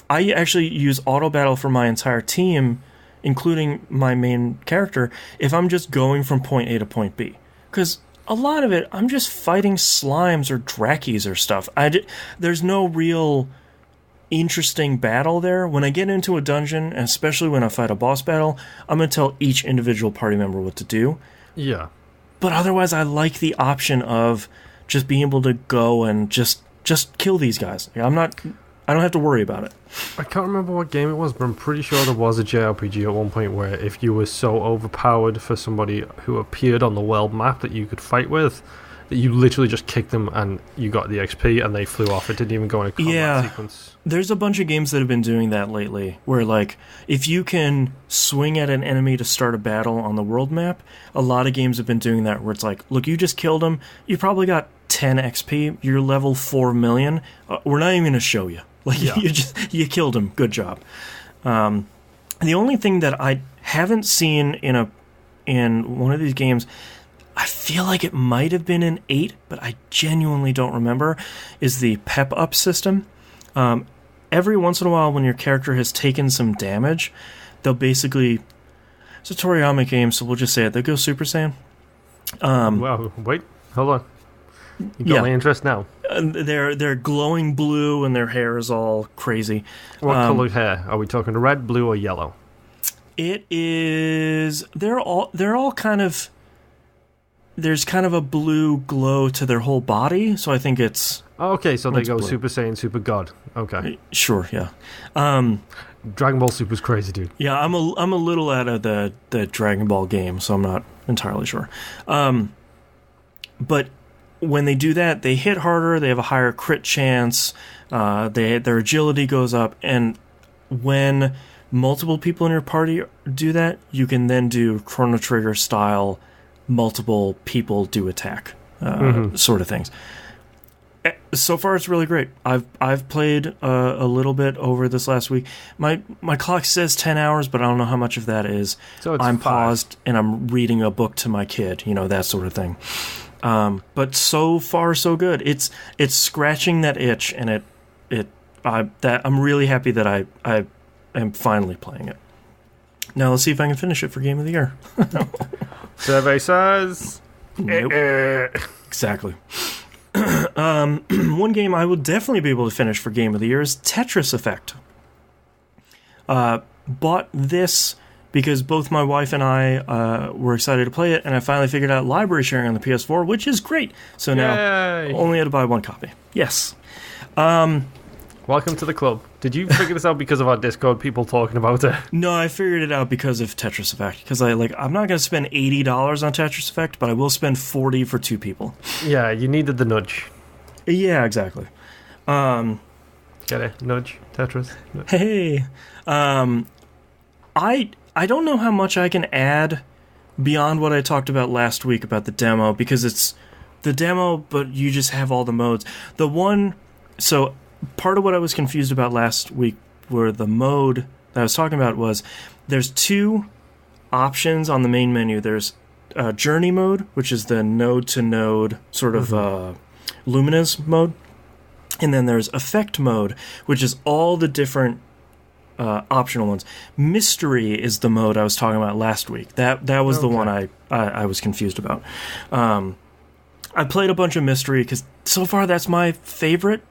actually use auto battle for my entire team, including my main character, if I'm just going from point A to point B. Because a lot of it, I'm just fighting slimes or Drakis or stuff. There's no real interesting battle there. When I get into a dungeon, and especially when I fight a boss battle, I'm going to tell each individual party member what to do. Yeah. But otherwise, I like the option of just being able to go and just kill these guys. I'm not I don't have to worry about it. I can't remember what game it was, but I'm pretty sure there was a JRPG at one point where if you were so overpowered for somebody who appeared on the world map that you could fight with, that you literally just kicked them and you got the XP and they flew off. It didn't even go in a combat sequence. There's a bunch of games that have been doing that lately, where like if you can swing at an enemy to start a battle on the world map, a lot of games have been doing that, where it's like, look, you just killed him, you probably got 10 XP, you're level 4 million, we're not even going to show you. Like, you killed him, good job. The only thing that I haven't seen in one of these games, I feel like it might have been in 8, but I genuinely don't remember, is the pep up system. Every once in a while, when your character has taken some damage, they'll basically... It's a Toriyama game, so we'll just say it. They'll go Super Saiyan. Wow, wait, hold on. You got my interest now. They're glowing blue, and their hair is all crazy. What colored hair? Are we talking red, blue, or yellow? It is... They're all kind of... There's kind of a blue glow to their whole body, so I think it's... Okay, so they go blue. Super Saiyan, Super God. Okay. Sure, yeah. Dragon Ball Super's crazy, dude. Yeah, I'm a little out of the Dragon Ball game, so I'm not entirely sure. But when they do that, they hit harder, they have a higher crit chance, their agility goes up, and when multiple people in your party do that, you can then do Chrono Trigger style multiple people do attack sort of things. So far, it's really great. I've played a little bit over this last week. My clock says 10 hours, but I don't know how much of that is. So I'm 5. Paused and I'm reading a book to my kid, that sort of thing. But so far, so good. It's scratching that itch, and I'm really happy that I am finally playing it. Now let's see if I can finish it for Game of the Year. Survey says... Nope. Exactly. One game I will definitely be able to finish for Game of the Year is Tetris Effect. Bought this because both my wife and I were excited to play it, and I finally figured out library sharing on the PS4, which is great. So now I only had to buy one copy. Yes. Welcome to the club. Did you figure this out because of our Discord people talking about it? No, I figured it out because of Tetris Effect. Because I'm not going to spend $80 on Tetris Effect, but I will spend $40 for 2 people. Yeah, you needed the nudge. Yeah, exactly. Get it? Nudge, Tetris. Nudge. Hey, I don't know how much I can add beyond what I talked about last week about the demo, because it's the demo, but you just have all the modes. So part of what I was confused about last week were the mode that I was talking about was there's 2 options on the main menu. There's journey mode, which is the node-to-node sort of luminous mode. And then there's effect mode, which is all the different optional ones. Mystery is the mode I was talking about last week. That was the one I was confused about. I played a bunch of Mystery because so far that's my favorite.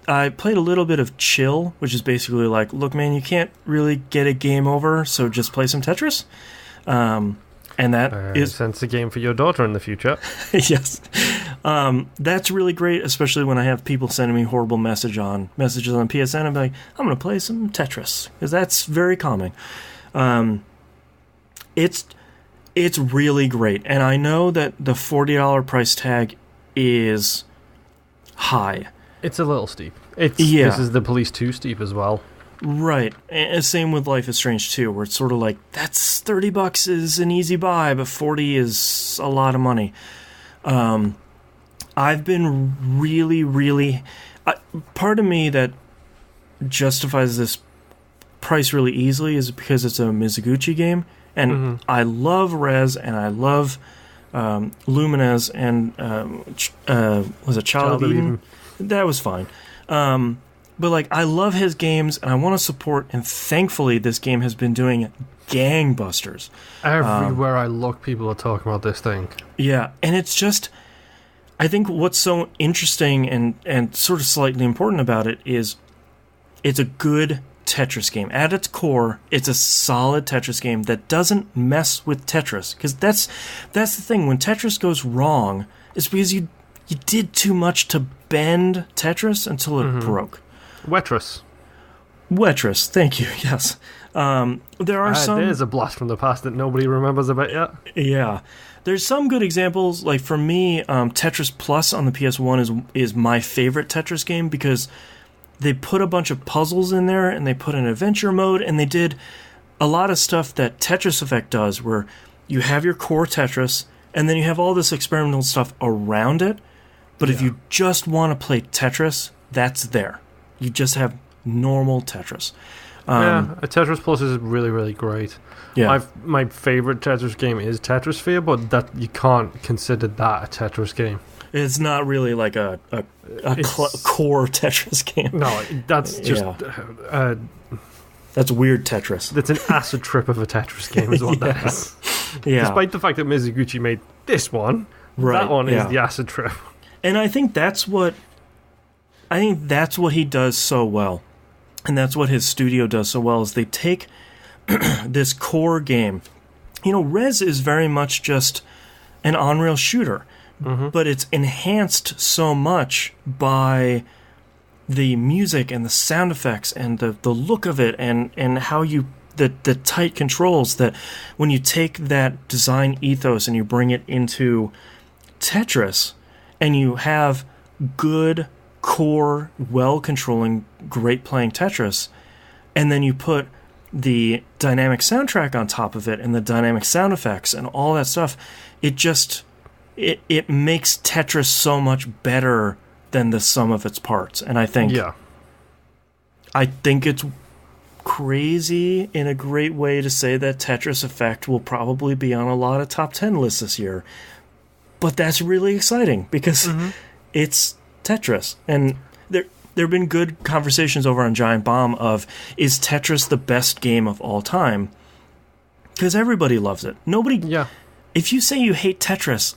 I played a little bit of Chill, which is basically like, look, man, you can't really get a game over, so just play some Tetris. And that is... Sense a game for your daughter in the future. Yes. That's really great, especially when I have people sending me horrible messages on PSN. I'm like, I'm going to play some Tetris, because that's very calming. It's really great, and I know that the $40 price tag is high. It's a little steep. This is the Police 2 steep as well. Right, and same with Life is Strange 2, where it's sort of like, that's $30 is an easy buy, but 40 is a lot of money. I've been really, really... part of me that justifies this price really easily is because it's a Mizuguchi game, and I love Rez, and I love Lumines, and was it Child of Eden? That was fine. But I love his games, and I want to support, and thankfully this game has been doing gangbusters. Everywhere I look, people are talking about this thing. Yeah, and it's just... I think what's so interesting and sort of slightly important about it is it's a good Tetris game. At its core, it's a solid Tetris game that doesn't mess with Tetris. Because that's the thing. When Tetris goes wrong, it's because you did too much to bend Tetris until it broke. Wetris, thank you. Yes, there are some. There's a blast from the past that nobody remembers about yet. Yeah, there's some good examples. Like for me, Tetris Plus on the PS1 is my favorite Tetris game because they put a bunch of puzzles in there and they put an adventure mode and they did a lot of stuff that Tetris Effect does, where you have your core Tetris and then you have all this experimental stuff around it. But if you just want to play Tetris, that's there. You just have normal Tetris. Tetris Plus is really, really great. Yeah. My favorite Tetris game is Tetrisphere, but that you can't consider that a Tetris game. It's not really like a core Tetris game. No, that's just... that's weird Tetris. That's an acid trip of a Tetris game is what that is. Yeah. Despite the fact that Mizuguchi made this one, that one is the acid trip. And I think that's what he does so well. And that's what his studio does so well, is they take this core game. You know, Rez is very much just an on-rail shooter, but it's enhanced so much by the music and the sound effects and the look of it and how the tight controls, that when you take that design ethos and you bring it into Tetris and you have good core, well-controlling, great-playing Tetris, and then you put the dynamic soundtrack on top of it and the dynamic sound effects and all that stuff, it makes Tetris so much better than the sum of its parts. And I think it's crazy in a great way to say that Tetris Effect will probably be on a lot of top 10 lists this year. But that's really exciting because it's Tetris. And there have been good conversations over on Giant Bomb of, is Tetris the best game of all time? Because everybody loves it. If you say you hate Tetris,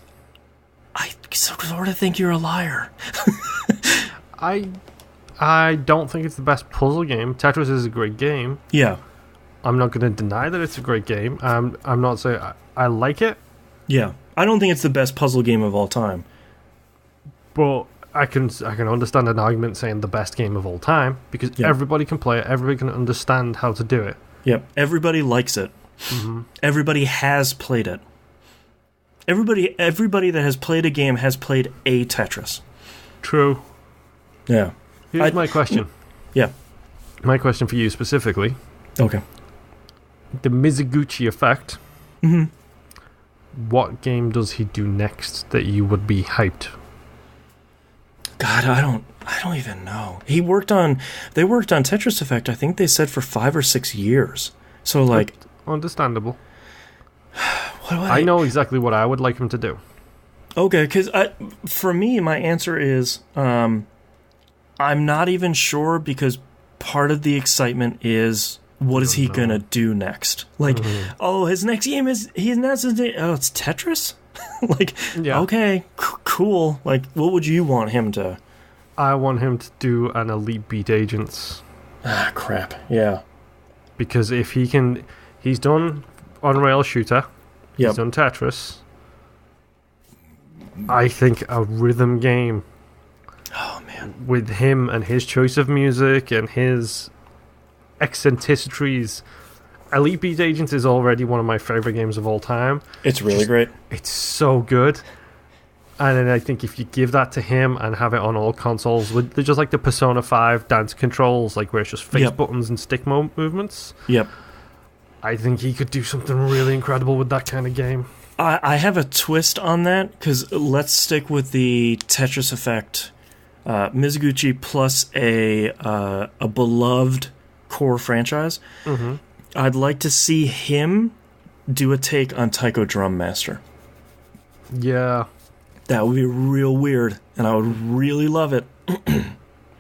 I sort of think you're a liar. I don't think it's the best puzzle game. Tetris is a great game. Yeah. I'm not going to deny that it's a great game. I'm not saying I like it. Yeah. I don't think it's the best puzzle game of all time. But I can understand an argument saying the best game of all time because everybody can play it. Everybody can understand how to do it. Yep. Everybody likes it. Everybody has played it. Everybody that has played a game has played a Tetris. True. Yeah. Here's my question. Yeah. My question for you specifically. Okay. The Mizuguchi Effect. What game does he do next that you would be hyped? God, I don't even know. They worked on Tetris Effect, I think they said for 5 or 6 years. So like, understandable. I know exactly what I would like him to do. Okay, because for me, my answer is I'm not even sure, because part of the excitement is what is he gonna do next? Like, his next game is it's Tetris. Like, okay, cool. Like, what would you want him to? I want him to do an Elite Beat Agents. Ah, crap. Yeah. Because if he can, he's done on-rail shooter. He's done Tetris. I think a rhythm game. Oh man. With him and his choice of music and his eccentricities. Elite Beat Agents is already one of my favorite games of all time. It's really great. It's so good. And then I think if you give that to him and have it on all consoles, they're just like the Persona 5 dance controls, like where it's just face buttons and stick movements. Yep. I think he could do something really incredible with that kind of game. I have a twist on that, because let's stick with the Tetris Effect. Mizuguchi plus a beloved core franchise. I'd like to see him do a take on Taiko Drum Master. Yeah. That would be real weird, and I would really love it.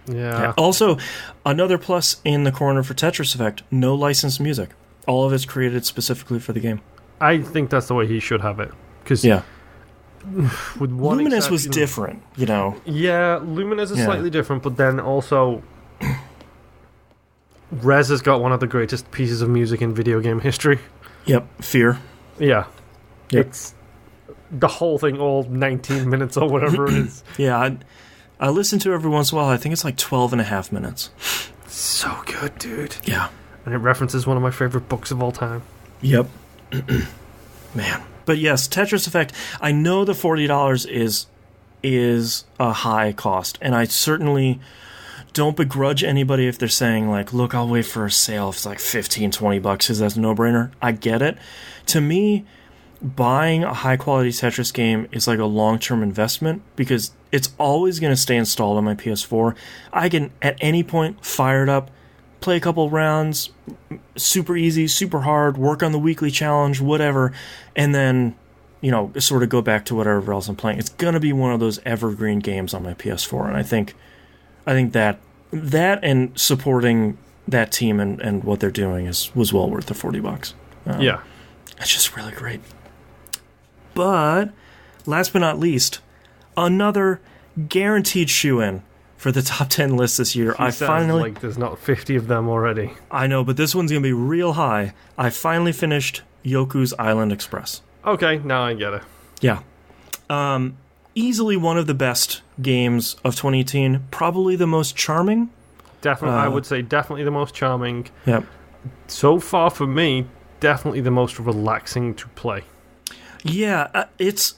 Yeah. Also, another plus in the corner for Tetris Effect, no licensed music. All of it's created specifically for the game. I think that's the way he should have it. Cause with one Luminous was different, you know. Yeah, Luminous is slightly different, but then also Rez has got one of the greatest pieces of music in video game history. Yep, Fear. Yeah. Yep. It's the whole thing, all 19 minutes or whatever it is. Yeah, I listen to it every once in a while. I think it's like 12 and a half minutes. So good, dude. Yeah. And it references one of my favorite books of all time. Yep. Man. But yes, Tetris Effect, I know the $40 is a high cost, and I certainly don't begrudge anybody if they're saying, like, look, I'll wait for a sale if it's like $15-20 because that's a no-brainer. I get it. To me, buying a high-quality Tetris game is like a long-term investment because it's always going to stay installed on my PS4. I can, at any point, fire it up, play a couple rounds, super easy, super hard, work on the weekly challenge, whatever, and then, you know, sort of go back to whatever else I'm playing. It's going to be one of those evergreen games on my PS4, and I think that and supporting that team and what they're doing was well worth the $40. Yeah. It's just really great. But, last but not least, another guaranteed shoe-in for the top 10 list this year. He sounds like there's not 50 of them already. I know, but this one's going to be real high. I finally finished Yoku's Island Express. Okay, now I get it. Yeah. Easily one of the best games of 2018. Probably the most charming. Definitely, I would say definitely the most charming. Yep. So far for me, definitely the most relaxing to play. Yeah, it's...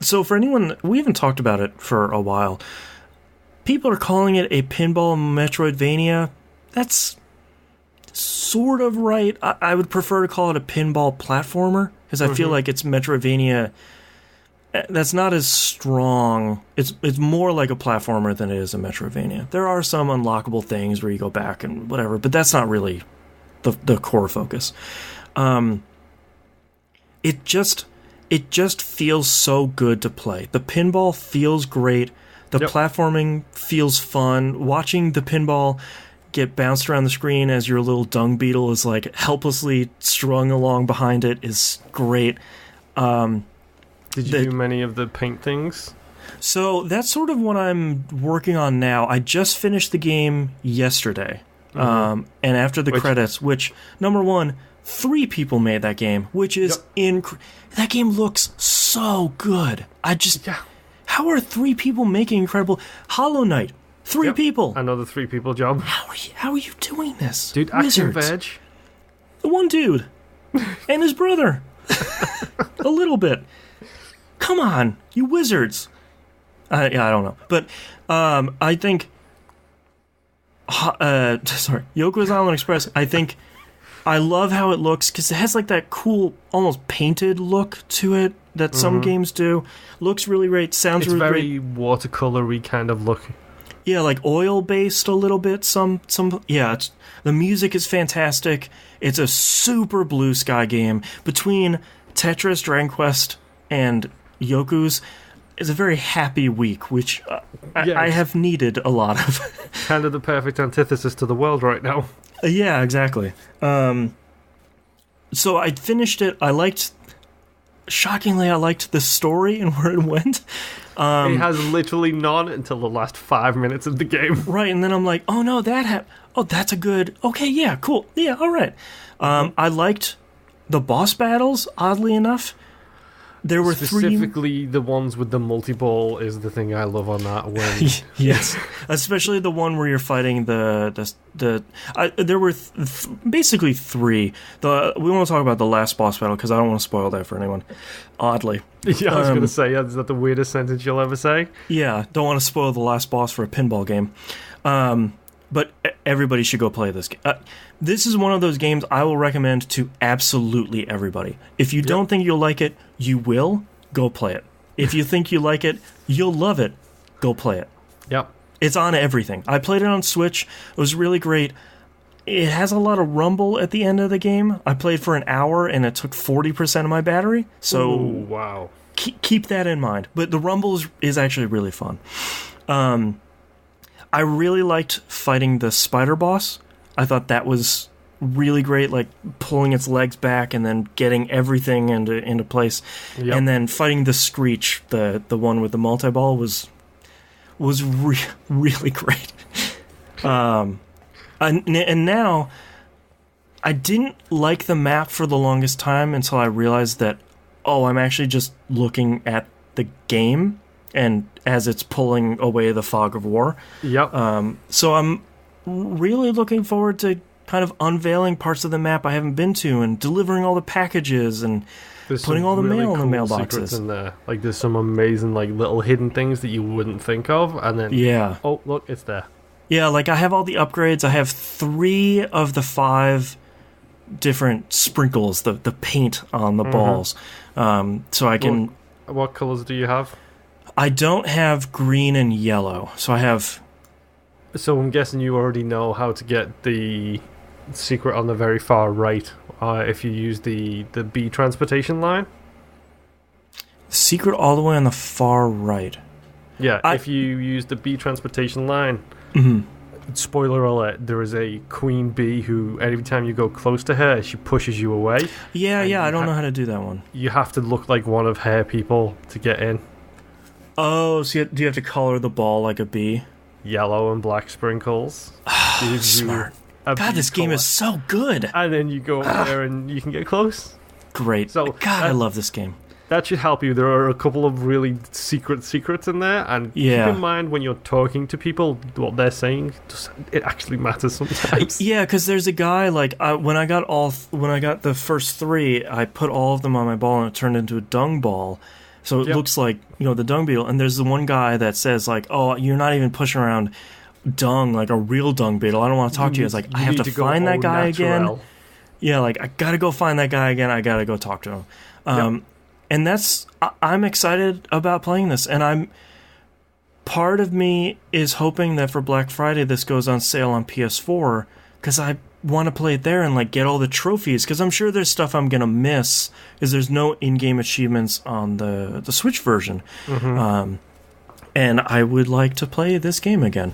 So for anyone... We haven't talked about it for a while. People are calling it a pinball Metroidvania. That's sort of right. I would prefer to call it a pinball platformer, because I feel like it's Metroidvania... That's not as strong. It's more like a platformer than it is a Metroidvania. There are some unlockable things where you go back and whatever, but that's not really the core focus. It just feels so good to play. The pinball feels great. The platforming feels fun. Watching the pinball get bounced around the screen as your little dung beetle is like helplessly strung along behind it is great. Did you do many of the paint things? So that's sort of what I'm working on now. I just finished the game yesterday. And after the credits, which, number one, 3 people made that game, which is that game looks so good. How are 3 people making incredible Hollow Knight? 3 people. Another 3 people job. How are you doing this? Dude, Action Veg. The one dude. And his brother. A little bit. Come on, you wizards. I don't know. But I think... Yoku's Island Express, I think... I love how it looks, because it has like that cool, almost painted look to it that some games do. Looks really great, sounds really great. It's very watercolor-y kind of look. Yeah, like oil-based a little bit. The music is fantastic. It's a super blue sky game. Between Tetris, Dragon Quest, and Yoku's, it's a very happy week, which I have needed a lot of. Kind of the perfect antithesis to the world right now. Yeah, exactly. So I finished it. Shockingly, I liked the story and where it went. It has literally none until the last 5 minutes of the game. Right, and then I'm like, oh no, that's a good... Okay, yeah, cool. Yeah, all right. I liked the boss battles, oddly enough. There were specifically the ones with the multi-ball is the thing I love on that one. Yes, especially the one where you're fighting there were basically 3. We want to talk about the last boss battle because I don't want to spoil that for anyone. Oddly, yeah, I was going to say, is that the weirdest sentence you'll ever say? Yeah, don't want to spoil the last boss for a pinball game. But everybody should go play this game. This is one of those games I will recommend to absolutely everybody. If you don't think you'll like it, you will. Go play it. If you think you like it, you'll love it. Go play it. Yep. It's on everything. I played it on Switch. It was really great. It has a lot of rumble at the end of the game. I played for an hour, and it took 40% of my battery. So wow. Keep that in mind. But the rumble is actually really fun. I really liked fighting the spider boss. I thought that was really great, like pulling its legs back and then getting everything into place. Yep. And then fighting the Screech, the one with the multi-ball, was really great. And now, I didn't like the map for the longest time until I realized that, I'm actually just looking at the game and as it's pulling away the fog of war. Yep. So I'm really looking forward to kind of unveiling parts of the map I haven't been to and delivering all the packages and putting all the really mail in the cool mailboxes. secrets in there. Like there's some amazing like little hidden things that you wouldn't think of, and then oh look, it's there. Yeah, like I have all the upgrades. I have 3 of the 5 different sprinkles, the paint on the balls. So I can. What colors do you have? I don't have green and yellow, so I have. So I'm guessing you already know how to get the secret on the very far right. If you use the B transportation line. Secret all the way on the far right. Yeah, if you use the B transportation line. Spoiler alert, there is a queen bee who, every time you go close to her, she pushes you away. Yeah, I don't know how to do that one. You have to look like one of her people to get in. Oh, so do you have to color the ball like a bee? Yellow and black sprinkles. Smart. God, this game is so good. And then you go up there and you can get close. Great. So, God, I love this game. That should help you. There are a couple of really secrets in there, and keep in mind when you're talking to people, what they're saying, it actually matters sometimes. Yeah, because there's a guy, like, when I got the first 3, I put all of them on my ball and it turned into a dung ball. So it looks like, the dung beetle. And there's the one guy that says, like, oh, you're not even pushing around dung, like a real dung beetle. I don't want to talk to you. It's like, I have to find that guy again. Yeah, like, I gotta go find that guy again. I gotta go talk to him. And I'm excited about playing this. And part of me is hoping that for Black Friday this goes on sale on PS4, because I want to play it there and like get all the trophies, because I'm sure there's stuff I'm gonna miss, because there's no in-game achievements on the Switch version. And I would like to play this game again.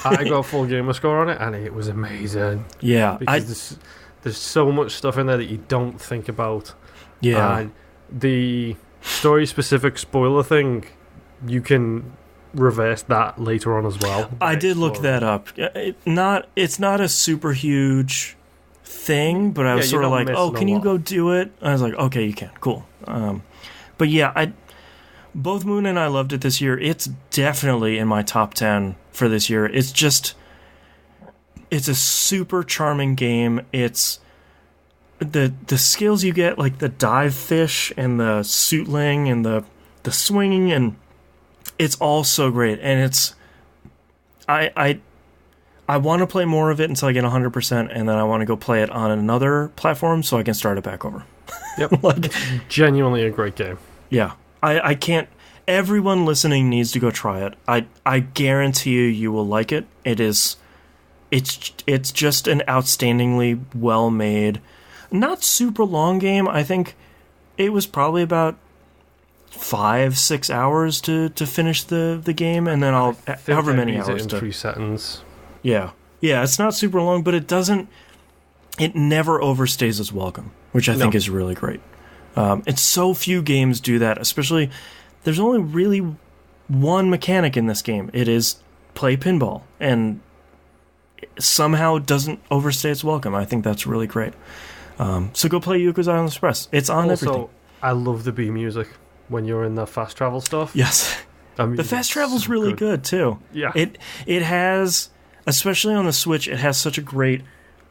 I got full gamer score on it, and it was amazing. Yeah, because there's so much stuff in there that you don't think about. Yeah. The story-specific spoiler thing, you can reverse that later on as well. I did look that up. It's not a super huge thing, but I was sort of like, oh, can you go do it? I was like, okay, you can. Cool. But yeah, both Moon and I loved it this year. It's definitely in my top 10 for this year. It's a super charming game. It's the skills you get, like the dive fish and the suitling and the swinging, and it's all so great. And it's I want to play more of it until I get 100%, and then I want to go play it on another platform so I can start it back over. Yep. It's genuinely a great game. Yeah. I can't. Everyone listening needs to go try it. I guarantee you will like it. It's just an outstandingly well made, not super long game. I think it was probably about 5-6 hours to finish the game, and then I'll however many hours in 3 seconds. Yeah, it's not super long, but it never overstays its welcome, which I think is really great. And so few games do that, especially there's only really one mechanic in this game. It is play pinball, and somehow doesn't overstay its welcome. I think that's really great. So go play Yoku's Island Express. It's on everything. I love the B music when you're in the fast travel stuff. Yes. The fast travel's really good too. Yeah. It has, especially on the Switch, it has such a great,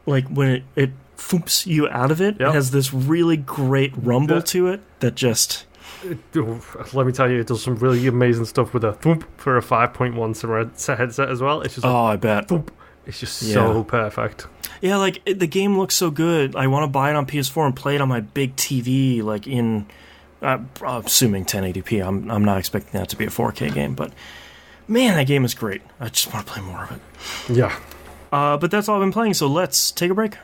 like when it foops you out of it, it has this really great rumble to it that just... Let me tell you, it does some really amazing stuff with a thump for a 5.1 headset as well. It's just I bet. Thump. It's just so perfect. Yeah, like the game looks so good. I want to buy it on PS4 and play it on my big TV, like in, assuming 1080p. I'm not expecting that to be a 4K game, but man, that game is great. I just want to play more of it. Yeah. But that's all I've been playing, so let's take a break.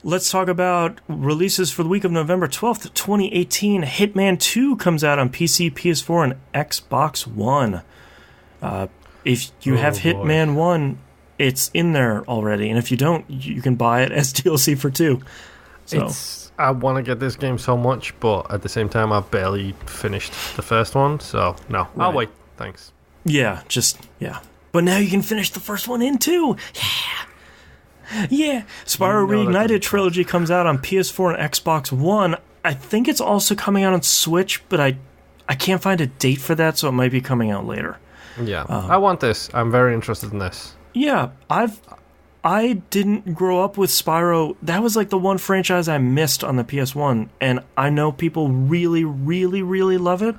let's talk about releases for the week of November 12th, 2018. Hitman 2 comes out on PC, PS4, and Xbox One. If you have Hitman 1, it's in there already. And if you don't, you can buy it as DLC for 2. So. I want to get this game so much, but at the same time, I've barely finished the first one. So, no. Right. I'll wait. Thanks. Yeah, But now you can finish the first one in 2. Yeah. Spyro Reignited Trilogy comes out on PS4 and Xbox One. I think it's also coming out on Switch, but I can't find a date for that, so it might be coming out later. Yeah. I want this. I'm very interested in this. Yeah. I didn't grow up with Spyro. That was like the one franchise I missed on the PS1, and I know people really, really, really love it.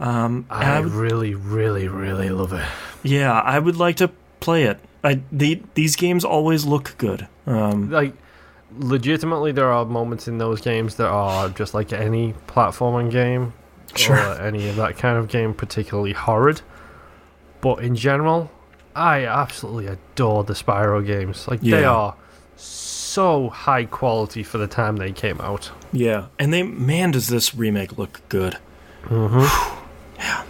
I really, really, really love it. Yeah, I would like to play it. These games always look good. Legitimately, there are moments in those games that are just like any platforming game, or any of that kind of game, particularly horrid. But in general, I absolutely adore the Spyro games. They are so high quality for the time they came out. Yeah, and does this remake look good. Mm-hmm. Yeah.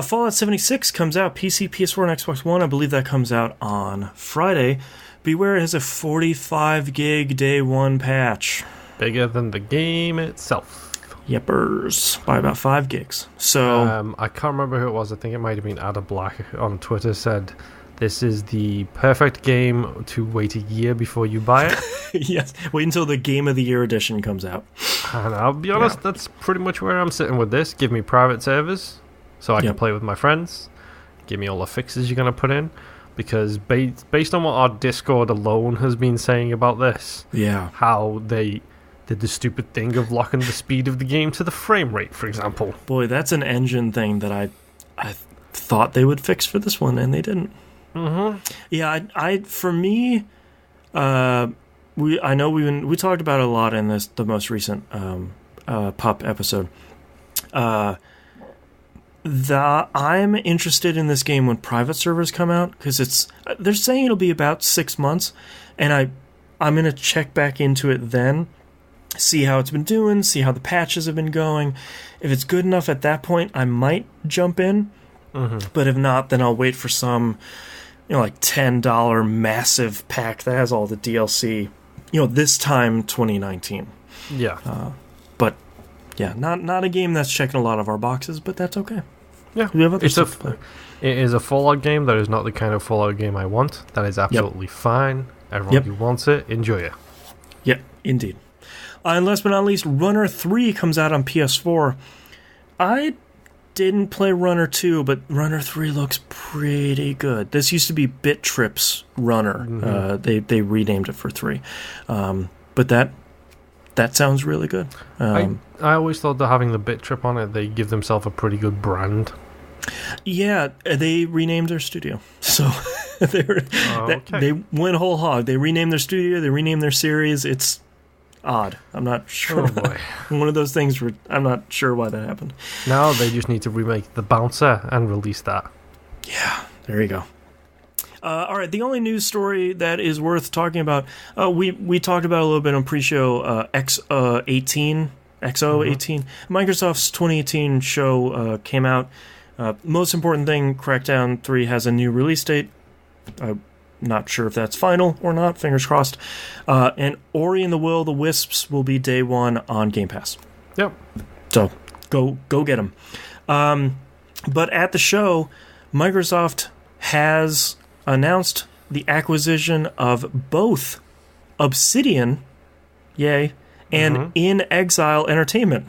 Fallout 76 comes out, PC, PS4, and Xbox One. I believe that comes out on Friday. Beware, it has a 45 gig day one patch. Bigger than the game itself. Yepers, by about 5 gigs. So I can't remember who it was. I think it might have been Ada Black on Twitter said, this is the perfect game to wait a year before you buy it. Yes, wait until the Game of the Year edition comes out. And I'll be honest, that's pretty much where I'm sitting with this. Give me private servers so I can play with my friends. Give me all the fixes you're going to put in. Because based on what our Discord alone has been saying about this, how they did the stupid thing of locking the speed of the game to the frame rate, for example. Boy, that's an engine thing that I thought they would fix for this one, and they didn't. Mm-hmm. Yeah, for me, I know we talked about it a lot in the most recent Pup episode. I'm interested in this game when private servers come out, because they're saying it'll be about 6 months, and I'm gonna check back into it then. See how it's been doing, see how the patches have been going. If it's good enough at that point, I might jump in. Mm-hmm. But if not, then I'll wait for some, like $10 massive pack that has all the DLC, this time 2019. Yeah. But, yeah, not a game that's checking a lot of our boxes, but that's okay. Yeah. We have other stuff to play. It is a Fallout game. That is not the kind of Fallout game I want. That is absolutely fine. Everyone who wants it, enjoy it. Yep, indeed. And last but not least, Runner 3 comes out on PS4. I didn't play Runner 2, but Runner 3 looks pretty good. This used to be Bit Trip's Runner. Mm-hmm. They renamed it for 3. But that sounds really good. I always thought that having the Bit Trip on it, they give themselves a pretty good brand. Yeah, they renamed their studio. So they went whole hog. They renamed their studio, they renamed their series. It's odd. I'm not sure. Oh boy. One of those things where I'm not sure why that happened. Now they just need to remake The Bouncer and release that. Yeah, there you go. All right, the only news story that is worth talking about, we talked about a little bit on pre-show, XO18. Microsoft's 2018 show came out. Most important thing, Crackdown 3 has a new release date. Not sure if that's final or not, fingers crossed. And Ori and the Will of the Wisps will be day one on Game Pass. Yep. So, go get them. But at the show, Microsoft has announced the acquisition of both Obsidian, yay, and In Exile Entertainment.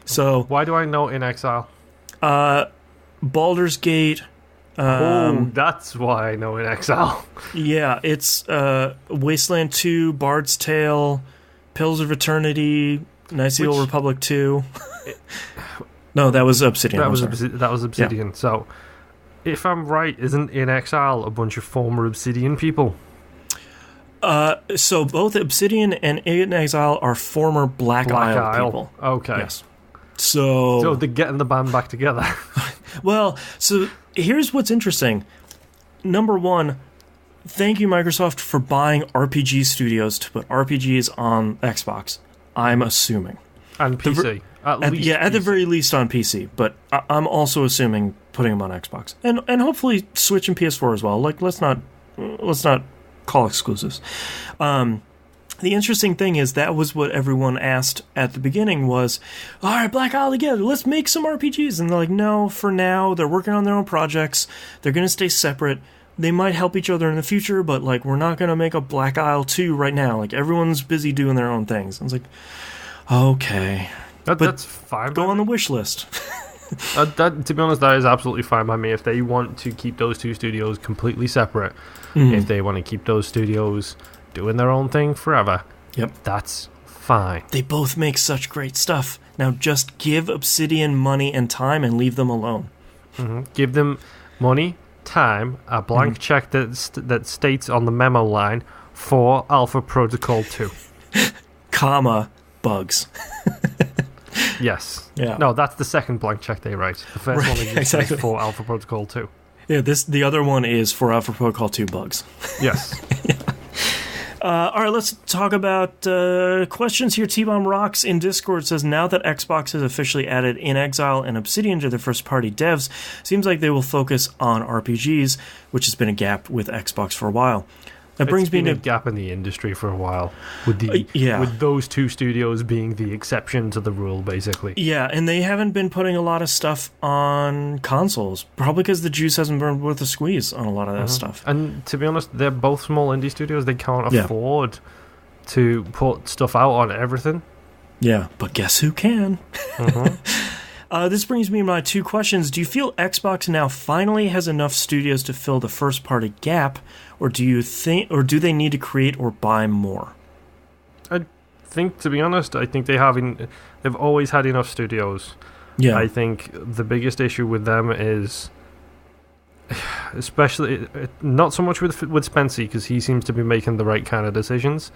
So, why do I know In Exile? Baldur's Gate. That's why I know In Exile. Yeah, it's Wasteland 2, Bard's Tale, Pillars of Eternity, Knights of the Old Republic 2. No, that was Obsidian. That was Obsidian. Yeah. So, if I'm right, isn't In Exile a bunch of former Obsidian people? So both Obsidian and In Exile are former Black Isle people. Okay. Yes. So they're getting the band back together. Well, so here's what's interesting. Number one, thank you, Microsoft, for buying RPG studios to put RPGs on Xbox. I'm assuming. And PC. At the very least on PC. But I'm also assuming putting them on Xbox. And hopefully Switch and PS4 as well. Like, let's not call exclusives. The interesting thing is that was what everyone asked at the beginning was, all right, Black Isle together, let's make some RPGs. And they're like, no, for now, they're working on their own projects. They're going to stay separate. They might help each other in the future, but, like, we're not going to make a Black Isle 2 right now. Like, everyone's busy doing their own things. I was like, okay. That's fine. Go on the wish list. To be honest, that is absolutely fine by me. If they want to keep those two studios completely separate, if they want to keep those studios doing their own thing forever, that's fine. They both make such great stuff. Now just give Obsidian money and time and leave them alone. Give them money, time, a blank check that states on the memo line for Alpha Protocol 2. Comma, bugs. Yes. Yeah. No, that's the second blank check they write. The first one is exactly for Alpha Protocol 2. Yeah, the other one is for Alpha Protocol 2 bugs. Yes. All right, let's talk about questions here. T-Bomb Rocks in Discord says, now that Xbox has officially added In Exile and Obsidian to their first-party devs, seems like they will focus on RPGs, which has been a gap with Xbox for a while. That brings me to a gap in the industry for a while, with those two studios being the exception to the rule, basically. Yeah, and they haven't been putting a lot of stuff on consoles, probably because the juice hasn't been worth a squeeze on a lot of that stuff. And to be honest, they're both small indie studios. They can't afford to put stuff out on everything. Yeah, but guess who can? This brings me to my two questions. Do you feel Xbox now finally has enough studios to fill the first-party gap, or do they need to create or buy more? I think, to be honest, I think they've always had enough studios. Yeah. I think the biggest issue with them is, especially not so much with Spency, because he seems to be making the right kind of decisions.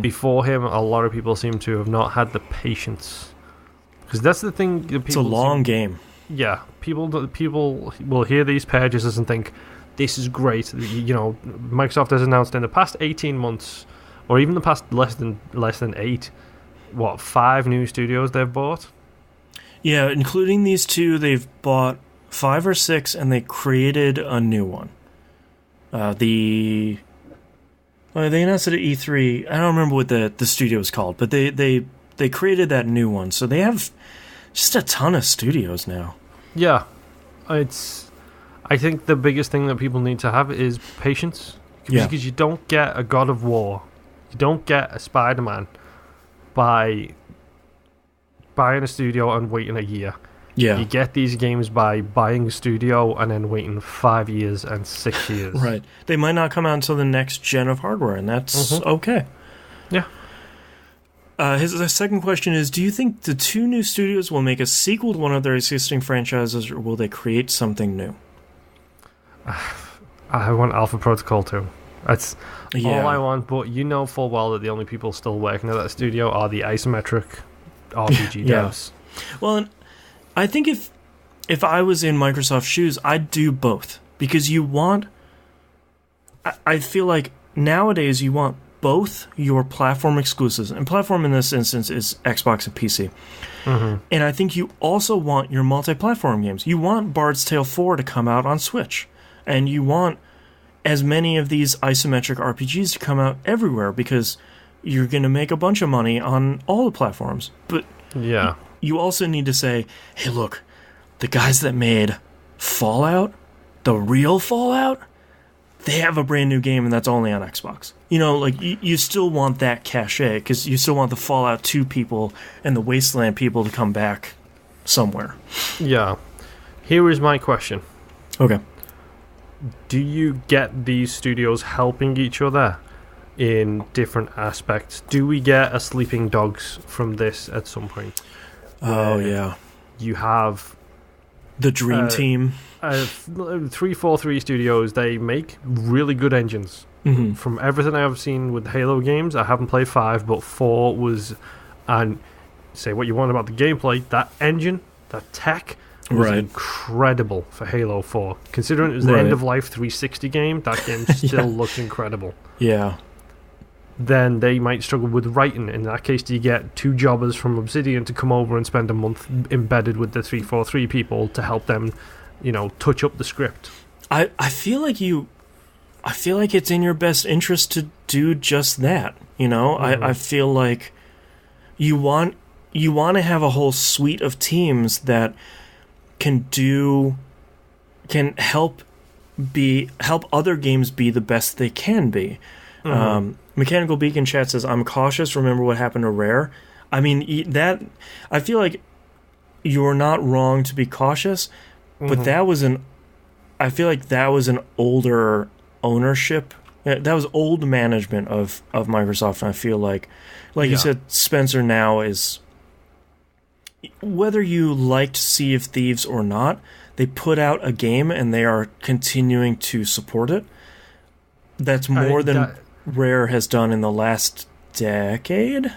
Before him, a lot of people seem to have not had the patience. Because that's the thing. It's a long game. Yeah, people will hear these purchases and think, this is great. You know, Microsoft has announced in the past 18 months, or even the past less than 8, 5 new studios they've bought? Yeah, including these two, they've bought 5 or 6, and they created a new one. They announced it at E3. I don't remember what the studio is called, but they created that new one. So they have just a ton of studios now. Yeah. I think the biggest thing that people need to have is patience. Because you don't get a God of War, you don't get a Spider-Man by buying a studio and waiting a year. Yeah. You get these games by buying a studio and then waiting 5 years and 6 years. Right. They might not come out until the next gen of hardware, and that's okay. Yeah. His second question is, do you think the 2 new studios will make a sequel to one of their existing franchises, or will they create something new? I want Alpha Protocol 2. That's all I want, but you know full well that the only people still working at that studio are the isometric RPG devs. Well, and I think if I was in Microsoft's shoes, I'd do both. Because you want... I feel like nowadays you want both your platform exclusives, and platform in this instance is Xbox and PC. And I think you also want your multi-platform games. You want Bard's Tale 4 to come out on Switch, and you want as many of these isometric RPGs to come out everywhere, because you're going to make a bunch of money on all the platforms. But you also need to say, hey, look, the guys that made Fallout, the real Fallout, they have a brand new game, and that's only on Xbox. You know, like, you still want that cachet, because you still want the Fallout 2 people and the Wasteland people to come back somewhere. Yeah. Here is my question. Okay. Do you get these studios helping each other in different aspects? Do we get a Sleeping Dogs from this at some point? Oh, yeah. You have... the Dream Team. 343 Studios, they make really good engines. From everything I've seen with Halo games, I haven't played 5, but 4 was... And say what you want about the gameplay, that engine, that tech was Right. incredible for Halo 4. Considering it was the Right. end-of-life 360 game, that game still looks incredible. Yeah. Then they might struggle with writing. In that case, do you get 2 jobbers from Obsidian to come over and spend a month embedded with the 343 people to help them, touch up the script? I feel like it's in your best interest to do just that. I feel like you want to have a whole suite of teams that can help other games be the best they can be. Mechanical Beacon chat says, "I'm cautious. Remember what happened to Rare." I mean, I feel like you're not wrong to be cautious, but I feel like that was an older ownership. That was old management of Microsoft, and I feel like you said, Spencer now is, whether you liked Sea of Thieves or not, they put out a game and they are continuing to support it. That's more than Rare has done in the last decade.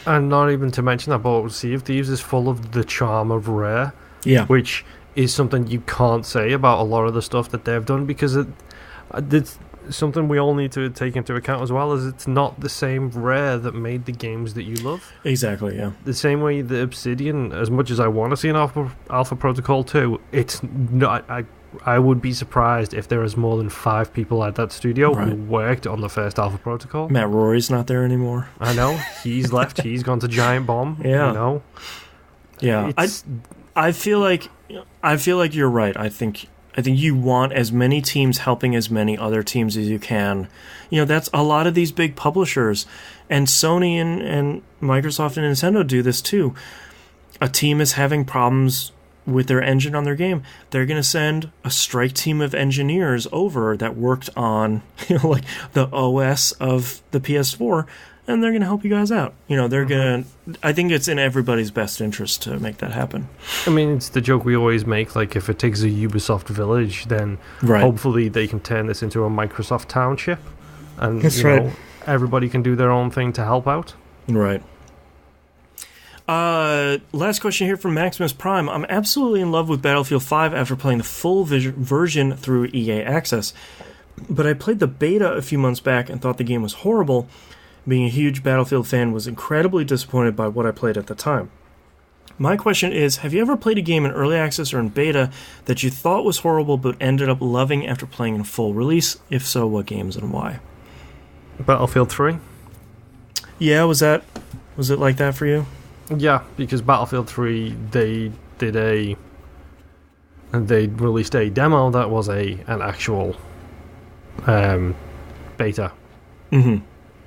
And not even to mention that, but Sea of Thieves is full of the charm of Rare. Yeah. Which is something you can't say about a lot of the stuff that they've done, because it's something we all need to take into account as well, is it's not the same Rare that made the games that you love. Exactly, yeah. The same way the Obsidian, as much as I want to see an Alpha Protocol 2, it's not... I would be surprised if there was more than 5 people at that studio who worked on the first Alpha Protocol. Matt Rory's not there anymore. I know. He's left. He's gone to Giant Bomb. Yeah. Yeah. I feel like you're right. I think you want as many teams helping as many other teams as you can. That's a lot of these big publishers, and Sony and Microsoft and Nintendo do this too. A team is having problems with their engine on their game, they're going to send a strike team of engineers over that worked on like the OS of the PS4, and they're going to help you guys out. They're going to... I think it's in everybody's best interest to make that happen. I mean, it's the joke we always make, like, if it takes a Ubisoft village, then hopefully they can turn this into a Microsoft township, and everybody can do their own thing to help out. Right. Last question here from Maximus Prime. I'm absolutely in love with Battlefield 5 after playing the full version through EA Access, but I played the beta a few months back and thought the game was horrible. Being a huge Battlefield fan, was incredibly disappointed by what I played at the time. My question is, have you ever played a game in early access or in beta that you thought was horrible but ended up loving after playing in full release? If so, what games and why? Battlefield 3. Yeah, was it like that for you? Yeah, because Battlefield 3, they released a demo that was an actual beta. Mm-hmm.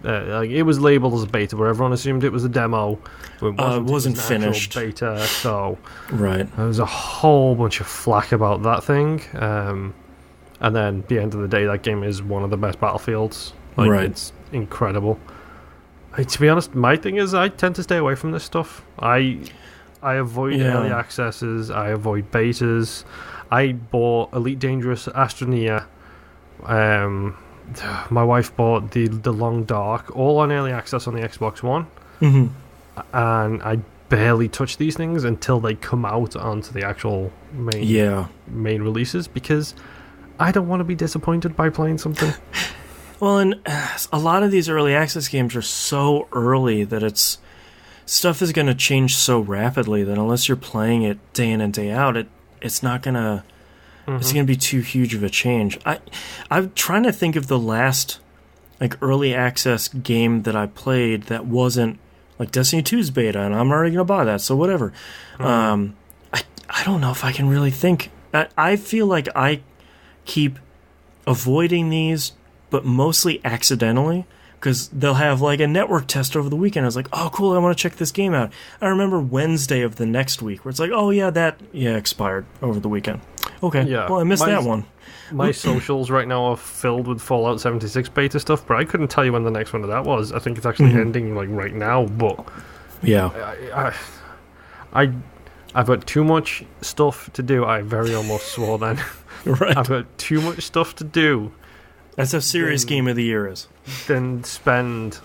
It was labeled as a beta, where everyone assumed it was a demo. It wasn't finished. Beta, so right. There was a whole bunch of flack about that thing. And then at the end of the day, that game is one of the best Battlefields. It's incredible. To be honest, my thing is I tend to stay away from this stuff. I avoid early accesses. I avoid betas. I bought Elite Dangerous Astroneer. My wife bought the Long Dark, all on early access on the Xbox One. Mm-hmm. And I barely touch these things until they come out onto the actual main releases, because I don't want to be disappointed by playing something. Well, and a lot of these early access games are so early that stuff is going to change so rapidly that unless you're playing it day in and day out, it's not going to... It's going to be too huge of a change. I'm trying to think of the last early access game that I played that wasn't like Destiny 2's beta, and I'm already going to buy that, so whatever. I don't know if I can really think. I feel like I keep avoiding these, but mostly accidentally, because they'll have a network test over the weekend. I was like, oh, cool, I want to check this game out. I remember Wednesday of the next week where it's like, oh, yeah, that expired over the weekend. Okay, well, I missed that one. My socials right now are filled with Fallout 76 beta stuff, but I couldn't tell you when the next one of that was. I think it's actually ending right now, but... Yeah. I've got too much stuff to do. I very almost swore then. Right. I've got too much stuff to do. That's how serious game of the year is. Then spend,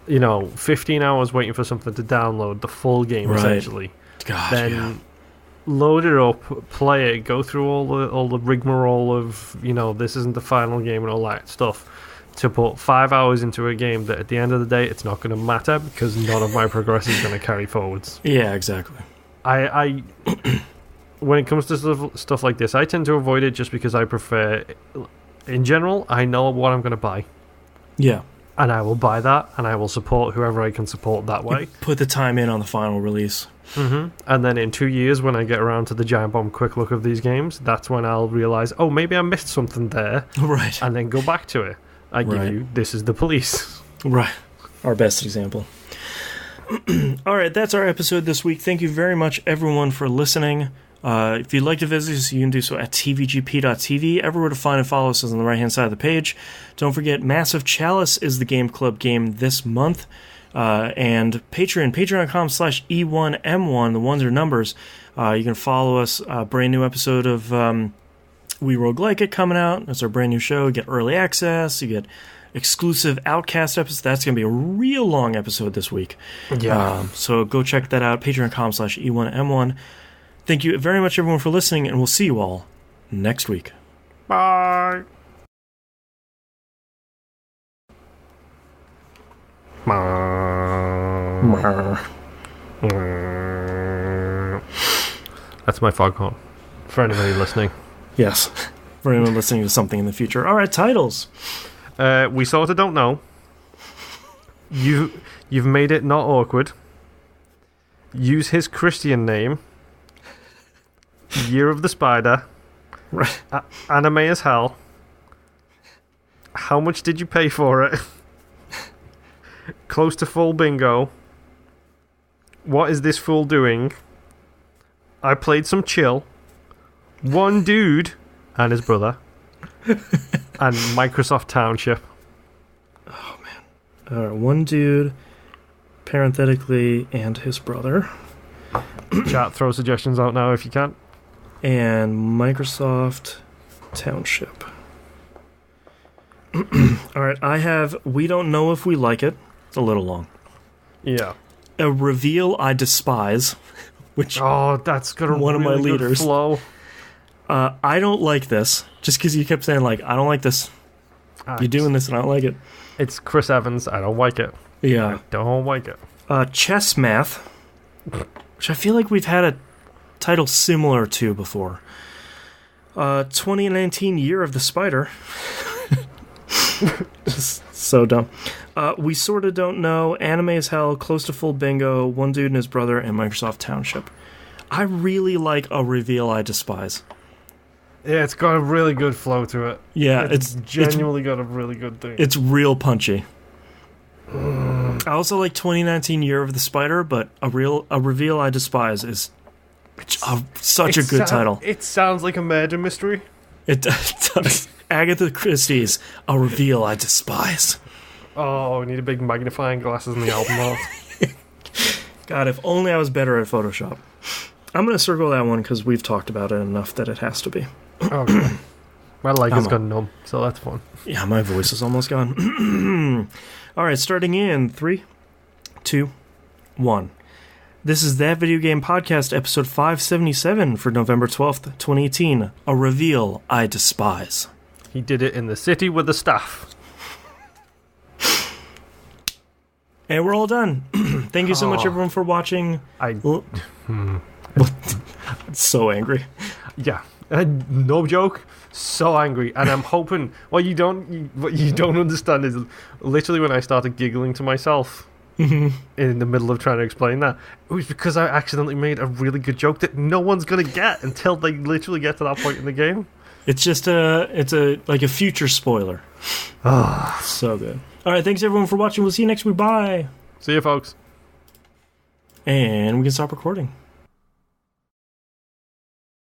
15 hours waiting for something to download, the full game, essentially. Gosh, then load it up, play it, go through all the rigmarole of, this isn't the final game and all that stuff, to put 5 hours into a game that at the end of the day it's not going to matter because none of my progress is going to carry forwards. Yeah, exactly. I when it comes to stuff like this, I tend to avoid it just because I prefer, in general, I know what I'm going to buy. Yeah. And I will buy that, and I will support whoever I can support that way. You put the time in on the final release. Mm-hmm. And then in 2 years, when I get around to the Giant Bomb quick look of these games, that's when I'll realise, oh, maybe I missed something there. Right. And then go back to it. I give you, this is the police. Right. Our best example. All right, that's our episode this week. Thank you very much, everyone, for listening. If you'd like to visit us, you can do so at tvgp.tv. Everywhere to find and follow us is on the right-hand side of the page. Don't forget, Massive Chalice is the Game Club game this month. And patreon.com/E1M1, the ones are numbers. You can follow us. Brand new episode of We Rogue Like It coming out. That's our brand new show. You get early access. You get exclusive Outcast episodes. That's going to be a real long episode this week. Yeah. So go check that out. Patreon.com/E1M1. Thank you very much, everyone, for listening, and we'll see you all next week. Bye. That's my foghorn. For anybody listening. Yes. For anyone listening to something in the future. All right, titles. We sort of don't know. You've made it not awkward. Use his Christian name. Year of the Spider. Right. Anime as hell. How much did you pay for it? Close to full bingo. What is this fool doing? I played some chill. One dude and his brother. And Microsoft Township. Oh, man. All right, one dude, parenthetically, and his brother. Chat, throw suggestions out now if you can. And Microsoft Township. All right, I have We Don't Know If We Like It. It's a little long. Yeah. A Reveal I Despise, which that's got a one of really my leaders. Good flow. I don't like this, just because you kept saying, like, I don't like this. You're doing this and I don't like it. It's Chris Evans. I don't like it. Yeah. I don't like it. Chess Math, which I feel like we've had a title similar to before. 2019 Year of the Spider. Just so dumb. We Sorta Don't Know, Anime as Hell, Close to Full Bingo, One Dude and His Brother, and Microsoft Township. I really like A Reveal I Despise. Yeah, it's got a really good flow to it. Yeah, it's genuinely got a really good thing. It's real punchy. I also like 2019 Year of the Spider, but A Reveal I Despise is such a good title. It sounds like a murder mystery. It does. Agatha Christie's A Reveal I Despise. Oh, we need a big magnifying glasses in the album art. God, if only I was better at Photoshop. I'm going to circle that one because we've talked about it enough that it has to be. Okay. My leg has gone numb, so that's fun. Yeah, my voice is almost gone. All right, starting in 3, 2, 1. This is That Video Game Podcast, episode 577 for November 12th, 2018. A Reveal I Despise. He did it in the city with the staff. And we're all done. Thank you so much, everyone, for watching. So angry. Yeah, no joke. So angry, and I'm hoping. What you don't understand is literally when I started giggling to myself in the middle of trying to explain that, it was because I accidentally made a really good joke that no one's gonna get until they literally get to that point in the game. It's just like a future spoiler. So good. All right, thanks everyone for watching. We'll see you next week. Bye. See you, folks. And we can stop recording.